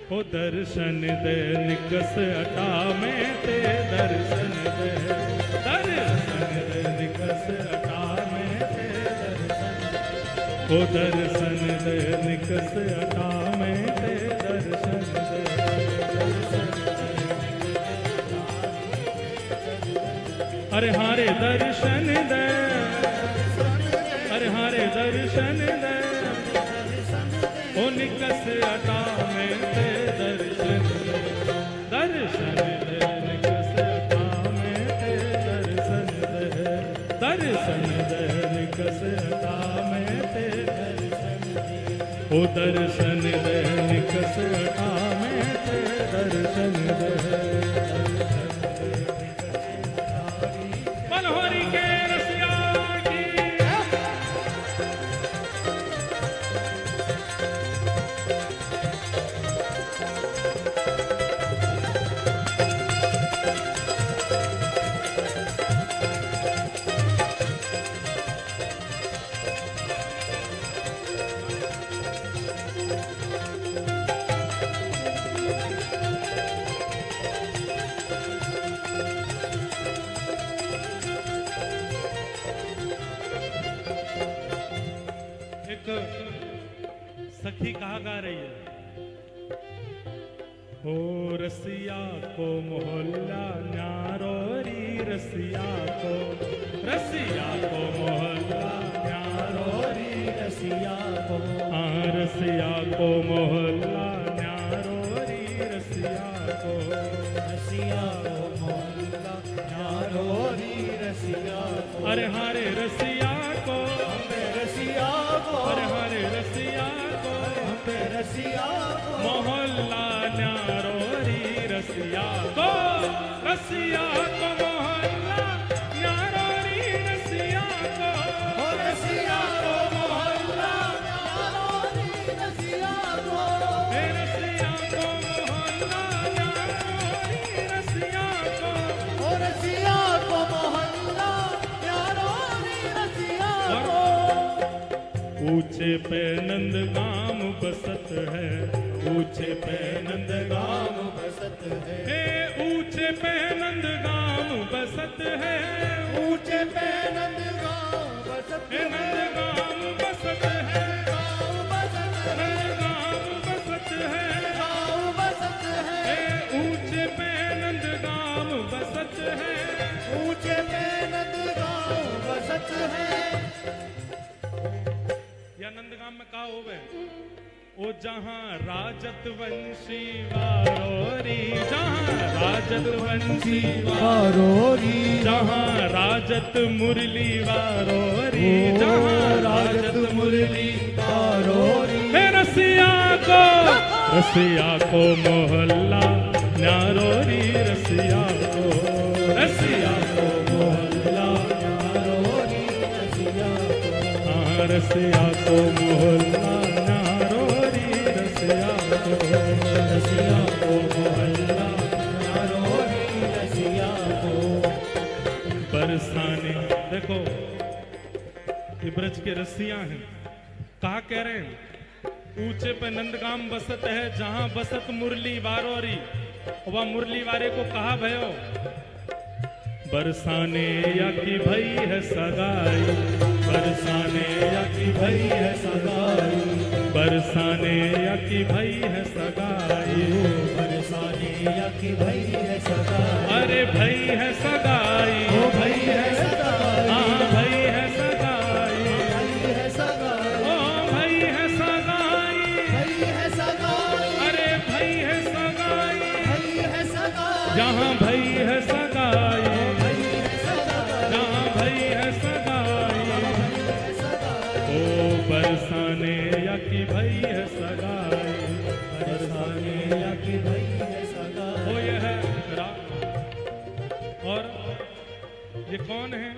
हो दर्शन दे निकस अटा में ते दर्शन दे, दर्शन दे निकस अटा में ते दर्शन, हो दर्शन दे निकस अटा में ते दर्शन दे, अरे हारे दर्शन दे, अरे हारे दर्शन दे, ओ निकस अटा में ते दर्शन दे, दर्शन दे निकस अटा में ते दर्शन दे, दर्शन दे निकस अटा में ते दर्शन दे, ओ दर्शन दे निकस अटा में ते दर्शन दे। मनोहरी के रसिया की सखी कहा गा रही है, हो रसिया को मोहल्ला न्यारो री, रसिया को मोहल्ला न्यारो री, रसिया को, हाँ रसिया को मोहल्ला न्यारो री, रसिया को मोहल्ला न्यारो री, रसिया को, अरे हारे रसिया को, रसिया को, अरे हारे रसिया को, रसिया को, मोहल्ला न्यारो री, रसिया को, रसिया को मोहल्ला न्यारो री, रसिया को, रसिया को मोहल्ला न्यारो री, रसिया को, रसिया को मोहल्ला न्यारो री, रसिया को, रसिया को मोहल्ला न्यारो री, रसिया को। ऊंचे पे नंदगाम बसत है, ऊंचे पे नंदगाम बसत है, ऊंचे पे नंदगाम बसत है, ऊंचे पे नंदगाम बसत है, नंदगाम बसत है, नंदगाम बसत है, बसत है, ऊंचे पे नंदगाम बसत है, ऊंचे पे नंदगाम बसत है। या नंदगाम में कहा होवे, ओ जहाँ राजत वंशी वारोरी, जहाँ राजत वंशी वारोरी, जहाँ राजत मुरली वारोरी, जहाँ राजत मुरली वारोरी, रसिया को मोहल्ला न्यारोरी, रसिया को मोहल्ला न्यारोरी, रसिया को, रसिया को मोहल्ला न्यारोरी, रसिया को मोहल्ला न्यारोरी, रसिया को। बरसाने देखो ये ब्रज के रसिया हैं, कहा कह रहे हैं, ऊंचे पे नंदगाम बसत है, जहां बसत मुरली वारोरी, वह मुरली वारे को कहा भयो, बरसाने या की भई है सगाई, बरसाने या की भई है सगाई, बरसाने या की भई है सगाई, बरसाने या की भई है सगाई, अरे भई है सगाई, ओ भई है सगाई, हाँ भई है सगाई, भई है सगाई, ओ भई है सगाई, भई है सगाई, अरे भई है सगाई, भई है सगाई, जहाँ भई है सगाई, बरसाने या की भई है सगाई, बरसाने या की भई है सगाई। हो यह है और ये कौन है?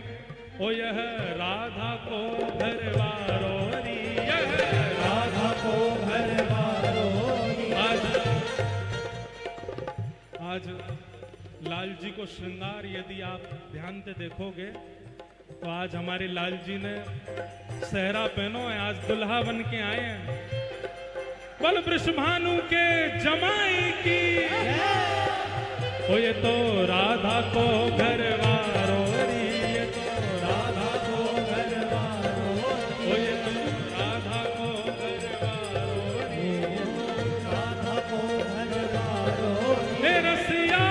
ओ यह राधा को घरवारो री, यह राधा को घरवारो री। आज लाल जी को श्रृंगार यदि आप ध्यान से देखोगे तो आज हमारे लाल जी ने सहरा पहनो है, आज दुल्हा बन के आए हैं। बल वृषभानु के जमाई की, ओ ये तो राधा को घरवारो री, ये तो राधा को घरवारो, ओ ये तो राधा को घरवारो री, राधा को घरवारो री। हे रसिया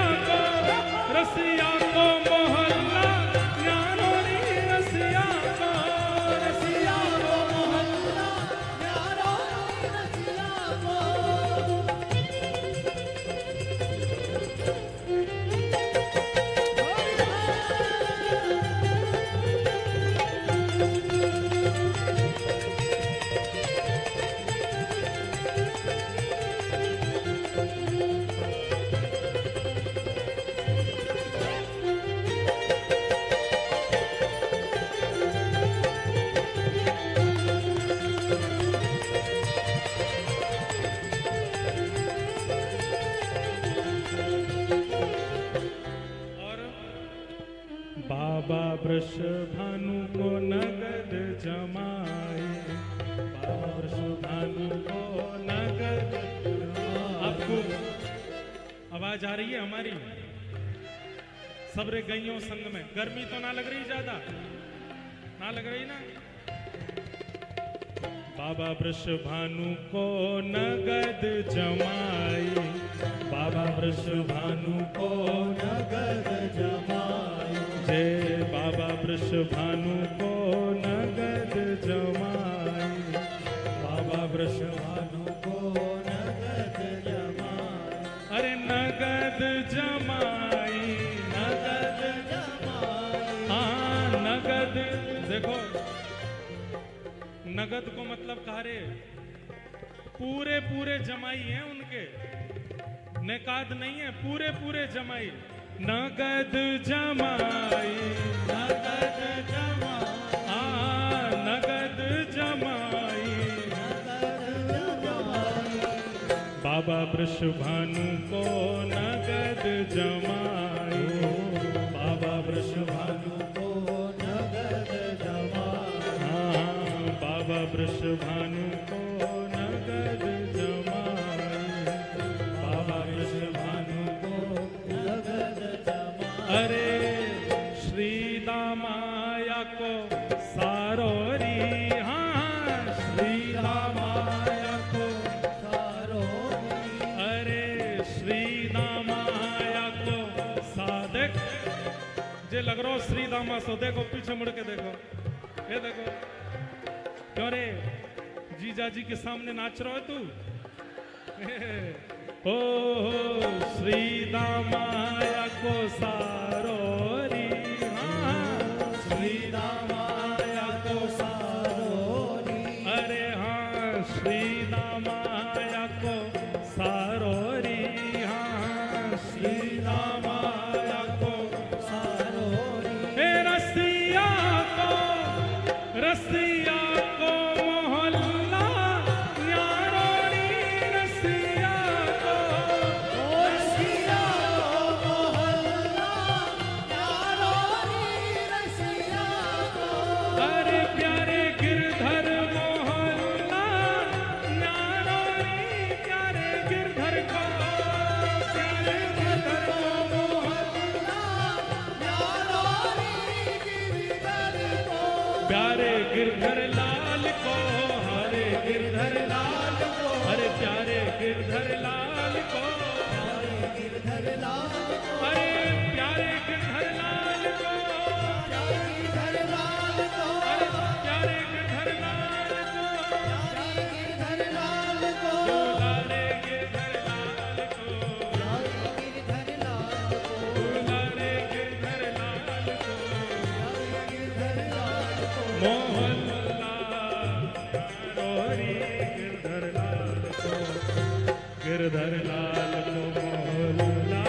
को मोहल्ला न्यारो री, रसिया को मोहल्ला न्यारो री, रसिया को। बाबा वृषभानु को नगद जमाए, बाबा वृषभानु को नगद। आपको आवाज आ रही है हमारी? सबरे गईयों संग में गर्मी तो ना लग रही, ज्यादा ना लग रही ना? बाबा वृषभानु को नगद जमाए, बाबा वृषभानु को नगद जमाए, जय बाबा वृषभानु को नगद जमाए, बाबा वृषभानु को नगद जमाए। अरे नगद जमाई, नगद जमाए। हाँ नगद। देखो नगद को मतलब कारे पूरे पूरे जमाई हैं उनके, नेकाद नहीं है, पूरे पूरे जमाई। नगद जमाई, नगद जमाए। नगद जमाई, नगद जमाए। बाबा वृषभानु को नगद जमाई, बाबा वृषभानु को नगद जमाए। बाबा वृषभानु को नगद जमाई, बाबा वृषभानु को नगद जमाए। अरे श्री दामाया को सारो री, हाँ श्री दामाया को सारो री। अरे श्री दामाया को साधक जे लग रहा हो श्री दामा सो। देखो पीछे मुड़ के देखो, ये देखो क्यों रे जीजा जी के सामने नाच रहा है तू? ओ श्री दामाया को सारो री, हाँ श्री दामाया को सारो री। अरे हाँ श्री दामाया को सारो री, हाँ श्री दामाया को सारो री। हे रसिया को मोहल्ला न्यारो री, रसिया को। रसिया को मोहल्ला न्यारो री, रसिया को। अरे प्यारे गिरधर मोहल्ला न्यारो री, प्यारे गिरधर को, प्यारे गिरधर को मोहल्ला न्यारो री, गिरधर को। प्यारे गिरधर लाल को, हरे गिरधर लाल को, अरे प्यारे गिरधर लाल को, गिरधर लाल को। अरे प्यारे गिरधर लाल को, गिरधर लाल को। अरे प्यारे गिरधर लाल को, गिरधर लाल को। जो लाले गिरधर लाल को, गिरधर लाल को। लाले गिरधर लाल को, गिरधर लाल को। मोहल्ला रोरी गिरधर लाल को, गिरधर लाल को मोहल्ला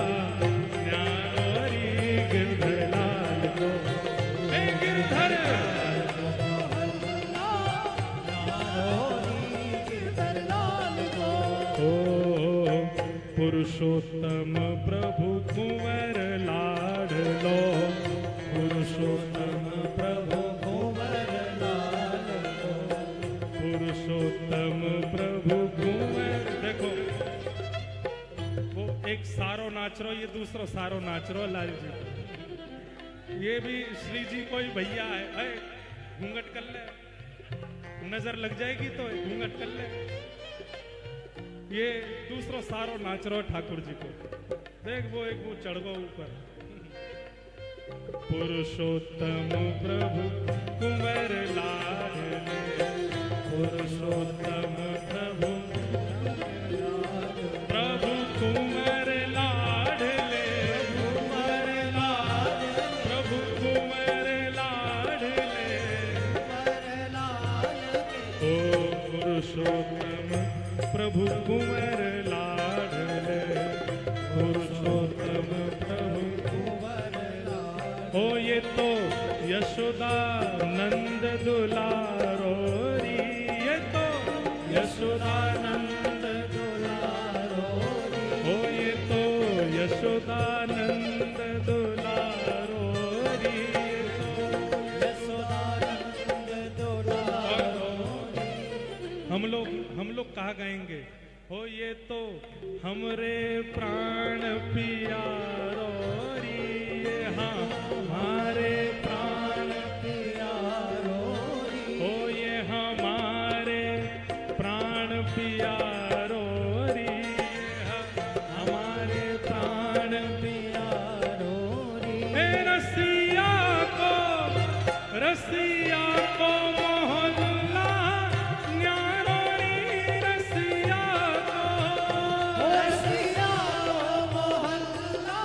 न्यारोरी गिरधर लाल को। पुरुषोत्तम प्रभु कुंवर लाडलो, पुरुषोत्तम प्रभु कुंवर लाडलो, पुरुषोत्तम प्रभु कुंवर। देखो वो एक सारो नाच रो, ये दूसरो सारो नाच रो लाल जी। ये भी श्री जी कोई भैया है, घूंघट कर ले, नजर लग जाएगी तो घूंघट कर ले। ये दूसरो सारो नाच रो ठाकुर जी को। देख वो एक वो चढ़ गो ऊपर। पुरुषोत्तम प्रभु कुंवर लाडले, पुरुषोत्तम प्रभु प्रभु कुंवर लाडले, कुंवर लाडले, प्रभु कुंवर लाडले, ओ पुरुषोत्तम प्रभु कुंवर लाडले, पुरुषोत्तम प्रभु कुंवर लाडले। ओ ये तो यशोदा नंद दुलारो री, ये तो यशोदा नंद दुलारो री, ओ ये तो यशोदा नंद दुलारो री, ये तो यशोदा नंद दुलारो री। हम लोग कहा गाएंगे, हो ये तो हमरे प्राण पियारो री, ये हाँ हमारे प्राण पियारो री, हो ये हमारे प्राण पियारो री, ये हमारे प्राण पियारो री। ए रसिया को मोहल्ला न्यारो री, रसिया को, रसिया मोहल्ला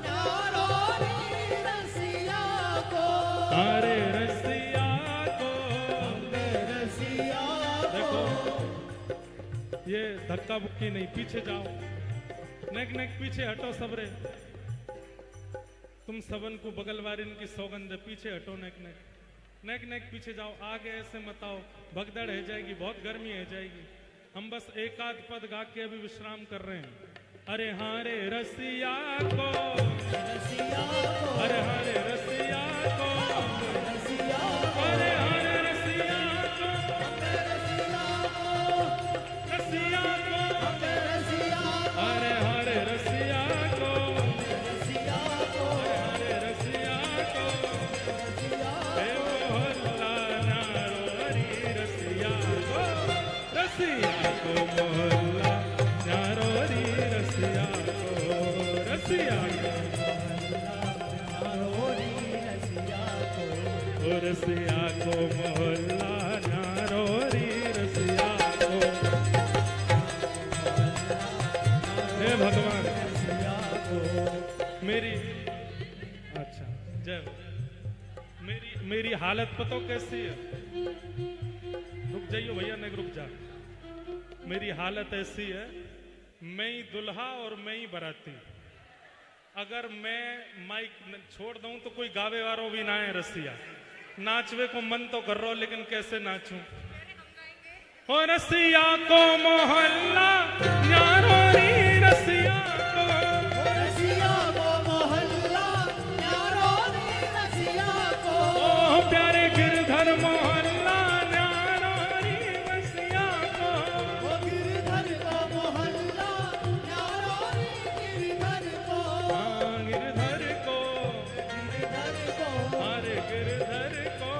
न्यारो री, रसिया को, अरे रसिया को, रसिया को। देखो ये धक्का बुक्की नहीं, पीछे जाओ, नेक नेक पीछे हटो सबरे। तुम सबन को बगल वारिन की सौगंध, पीछे हटो, नेक नेक नेक नेक पीछे जाओ। आगे ऐसे मत आओ, भगदड़ है जाएगी, बहुत गर्मी है जाएगी। हम बस एक आध पद गा के अभी विश्राम कर रहे हैं। अरे हाँ रे रसिया को, रसिया को, अरे हाँ रे रसिया को, रसिया को, अरे हाँ रे रसिया को, रसिया को, रसिया को, रसिया को, अरे हाँ रे रसिया को, रसिया को, अरे हाँ रे रसिया को, रसिया हे मोहल्ला न्यारो री, रसिया को, रसिया को मोहल्ला न्यारो री, रसिया को, रसिया को, ओ रसिया को मोहल्ला न्यारो री, रसिया को। हे भगवान मेरी, अच्छा जय हो। मेरी हालत पतो कैसी है? रुक जाइयो भैया, नहीं रुक जा। मेरी हालत ऐसी है, मैं ही दुल्हा और मैं ही बराती। अगर मैं माइक छोड़ दूं तो कोई गावे वारो भी ना है। रसिया नाचवे को मन तो कर रहा, लेकिन कैसे नाचूं? ओ रसिया को मोहल्ला न्यारो री, रसिया को, रसिया को मोहल्ला न्यारो री, रसिया को, ओ प्यारे गिरधर मोहल्ला न्यारो री, रसिया को, ओ गिरधर को मोहल्ला न्यारो री, गिरधर को, हाँ गिरधर को, गिरधर को, अरे गिरधर को,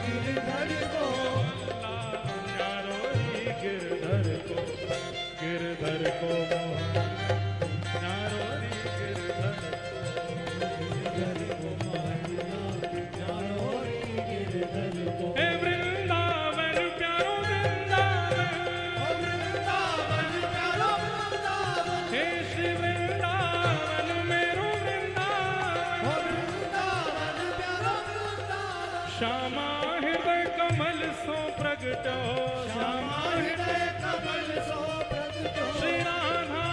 गिरधर को, न्यारो री, गिरधर को, गिरधर को न्यारो री, गिरधर को, न्यारो री, गिरधर को। हे वृंदावन प्यारो वृंदावन, ओ वृंदावन प्यारो वृंदावन, हे श्री वृंदावन मेरो वृंदावन, ओ वृंदावन प्यारो वृंदावन, श्यामा हृदय कमल सो प्रगट हो, श्यामा हृदय कमल सो प्रगट हो, श्री राधा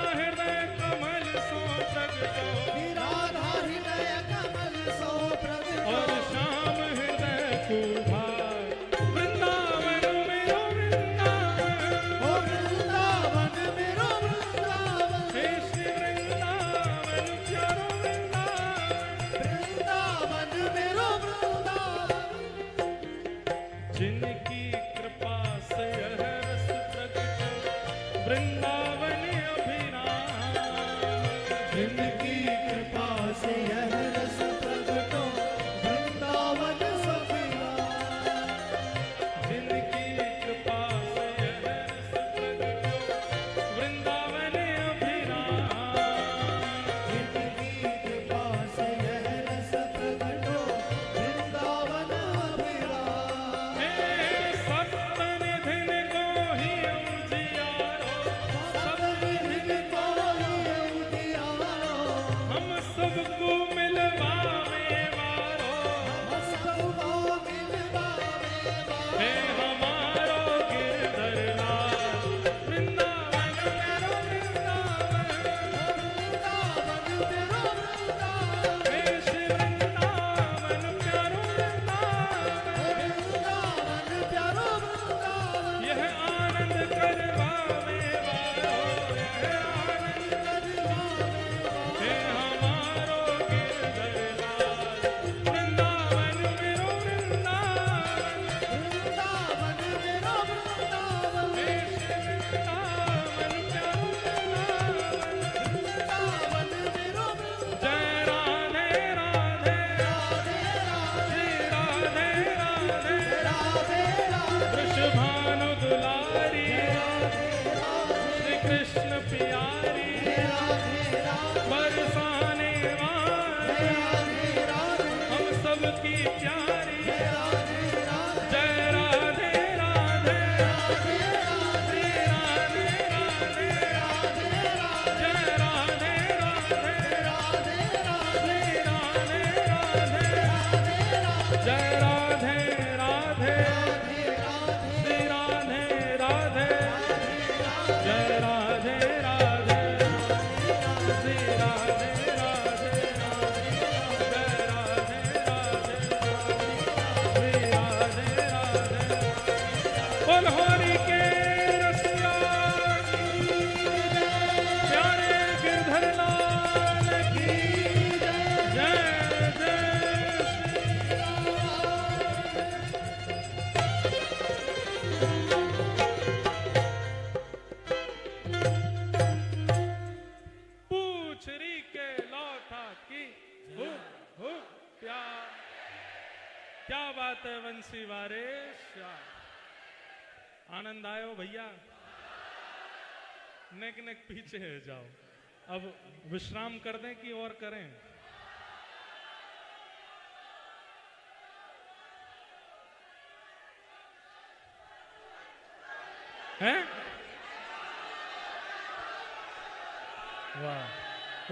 वृंदावन अभिराम। जिनकी कृपा से यह रस प्रगटो वृंदावन सफिरा। जिनकी कृपा से यह रस प्रगटो वृंदावन अभिराम। जिनकी कृपा से यह रस प्रगटो वृंदावन अभिरा। सप्तनिधिन को ही उजियारो, सप्तनिधि को ही उजियारो। हम सबको मिलवावे वारो। हम सबको मिलवावे वारो। हे हमारो गिरधर लाल, वृंदावन मेरो वृंदावन। वृंदावन तेरो वृंदावन। हे श्री वृंदावन प्यारो वृंदावन। वृंदावन प्यारो वृंदावन। यह आनंद करवावे वारो, यह आनंद हे हमारो गिरधर लाल, वृंदावन मेरो वृंदावन। वृंदावन तेरो वृंदावन। हे श्री वृंदावन प्यारो वृंदावन। वृंदावन तेरो वृंदावन। जय राधे राधे, राधे श्री राधे राधे। राधे राधे वृषभानु दुलारी, श्री कृष्ण प्यारी, बरसाने वाली, हम सबकी प्यारी। जय राधे राधे, श्री राधे राधे। जय राधे राधे, श्री राधे राधे। जय राधे राधे, श्री राधे राधे। जय राधे राधे, श्री राधे राधे। जय राधे राधे, श्री राधे राधे। बोल होरी के रसिया की, प्यारे गिरधर लाल की जय। जय श्री पूछरी के लौटा की हु हु प्यार। क्या बात है वंशी वारेश, आनंद आयो भैया। नेक नेक पीछे है जाओ, अब विश्राम कर दें कि और करें। हैं? वाह,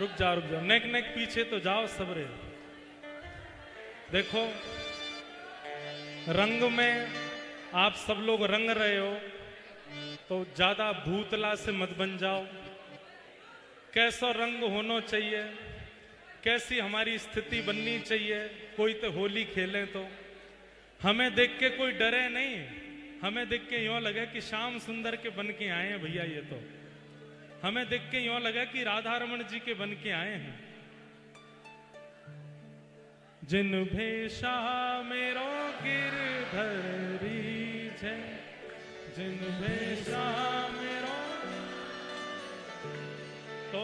रुक जाओ रुक जाओ, नेक नेक पीछे तो जाओ सबरे। देखो रंग में आप सब लोग रंग रहे हो, तो ज्यादा भूतला से मत बन जाओ। कैसा रंग होना चाहिए, कैसी हमारी स्थिति बननी चाहिए। कोई तो होली खेलें तो हमें देख के कोई डरे नहीं, हमें देख के यूं लगे कि श्याम सुंदर के बन के आए हैं भैया। ये तो हमें देख के यूं लगा कि राधा रमन जी के बन के आए हैं। जिन भेषा मेरो गिरधरी है, जिन भेषा मेरो तो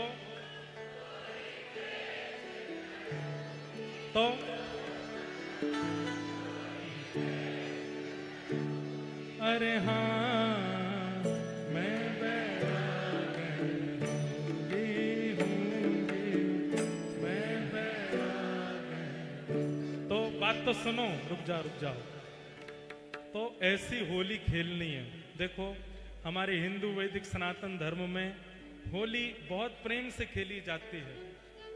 अरे हाँ मैं तो बात तो सुनो, रुक जाओ। तो ऐसी होली खेलनी है। देखो हमारे हिंदू वैदिक सनातन धर्म में होली बहुत प्रेम से खेली जाती है।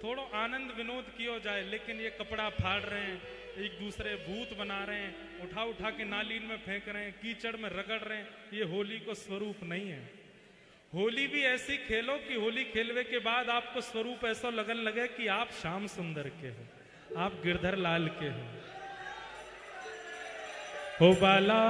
थोड़ा आनंद विनोद किया जाए, लेकिन ये कपड़ा फाड़ रहे हैं, एक दूसरे भूत बना रहे हैं, उठा के नालीन में फेंक रहे हैं, कीचड़ में रगड़ रहे हैं, ये होली को स्वरूप नहीं है। होली भी ऐसी खेलो कि होली खेलने के बाद आपको स्वरूप ऐसा लगन लगे कि आप श्याम सुंदर के हो, आप गिरधर लाल के हो बाला।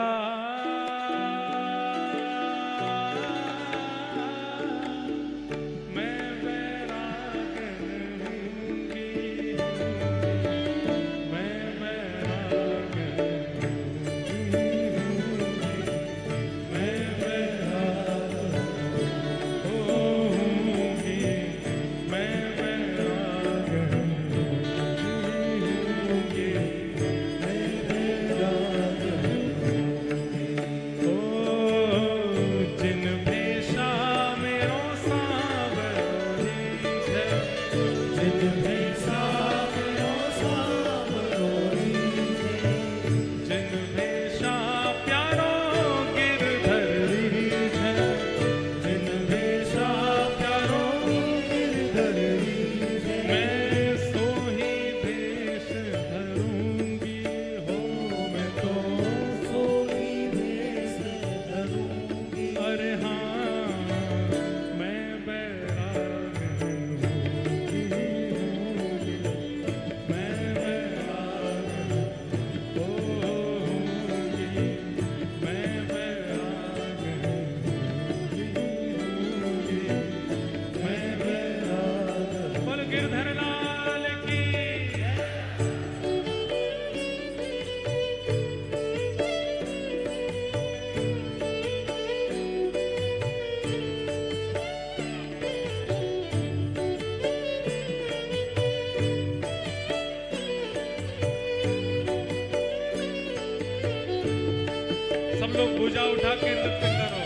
उठा के नृत्य करो।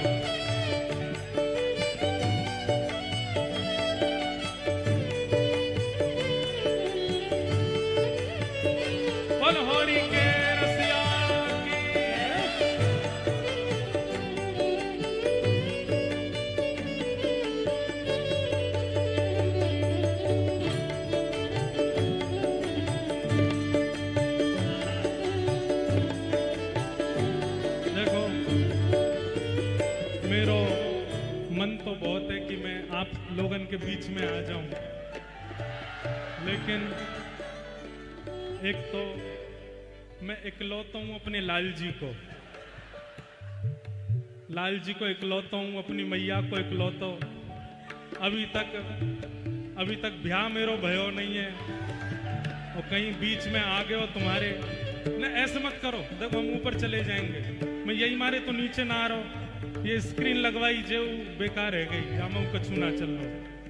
बोल होरी के रसिया की। देखो मेरो मन तो बहुत है कि मैं आप लोगन के बीच में आ जाऊं, लेकिन एक तो मैं इकलौता हूं अपने लाल जी को इकलौता हूं, अपनी मैया को इकलौता हूं। अभी तक ब्याह मेरो भयो नहीं है और कहीं बीच में आ गए हो तुम्हारे। न ऐसे मत करो, देखो हम ऊपर चले जाएंगे, मैं यही मारे तो नीचे ना आ रहा हूं। ये स्क्रीन लगवाई जो बेकार है गई, या मैं कछु ना चल रहा।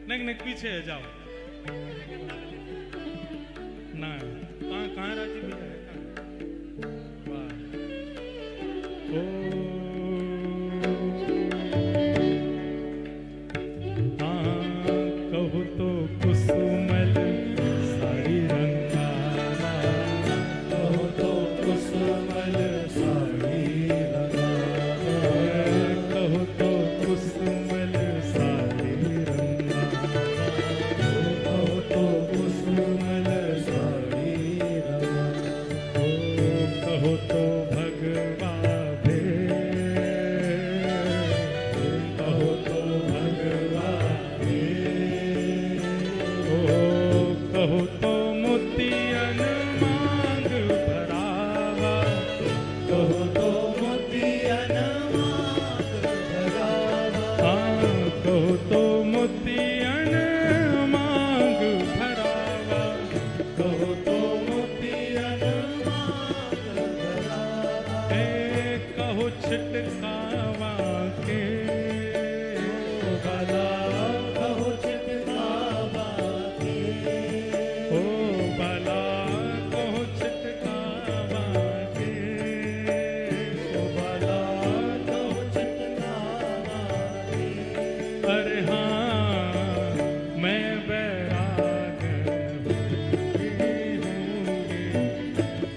नहीं पीछे है जाओ ना। कहाँ राजी भैया है? कहो तो कुसुमल साड़ी रंगावा, कहो तो कुसुमल साड़ी रंगावा, कहो तो कुसुमल साड़ी रंगावा, कहो तो कुसुमल साड़ी रंगावा, कहो तो भगवा कहो तो मोतियन मांग भरावा, कहो तो मोतियन मांग भरावा, हाँ कहो तो मोतियन मांग भरावा, कहो तो मोतियन मांग भरावा, कहो छिटकावा के भला कहो छिटकावा के, ओ भला कहो छिटकावा के, भला कहो छिटकावा के। अरे हाँ मैं बैराग हूँगी,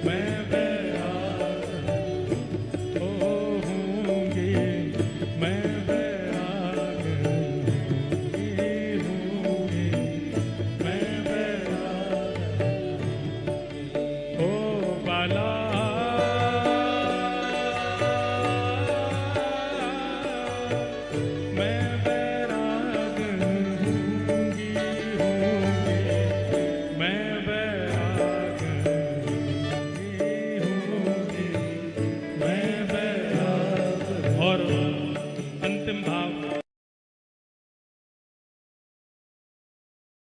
मैं बैराग हूँगी, मैं बैराग हूँगी, मैं बैराग ओ बाला मैं बैराग हूँगी, मैं बैराग हूँगी, मैं बैराग। और अंतिम भाव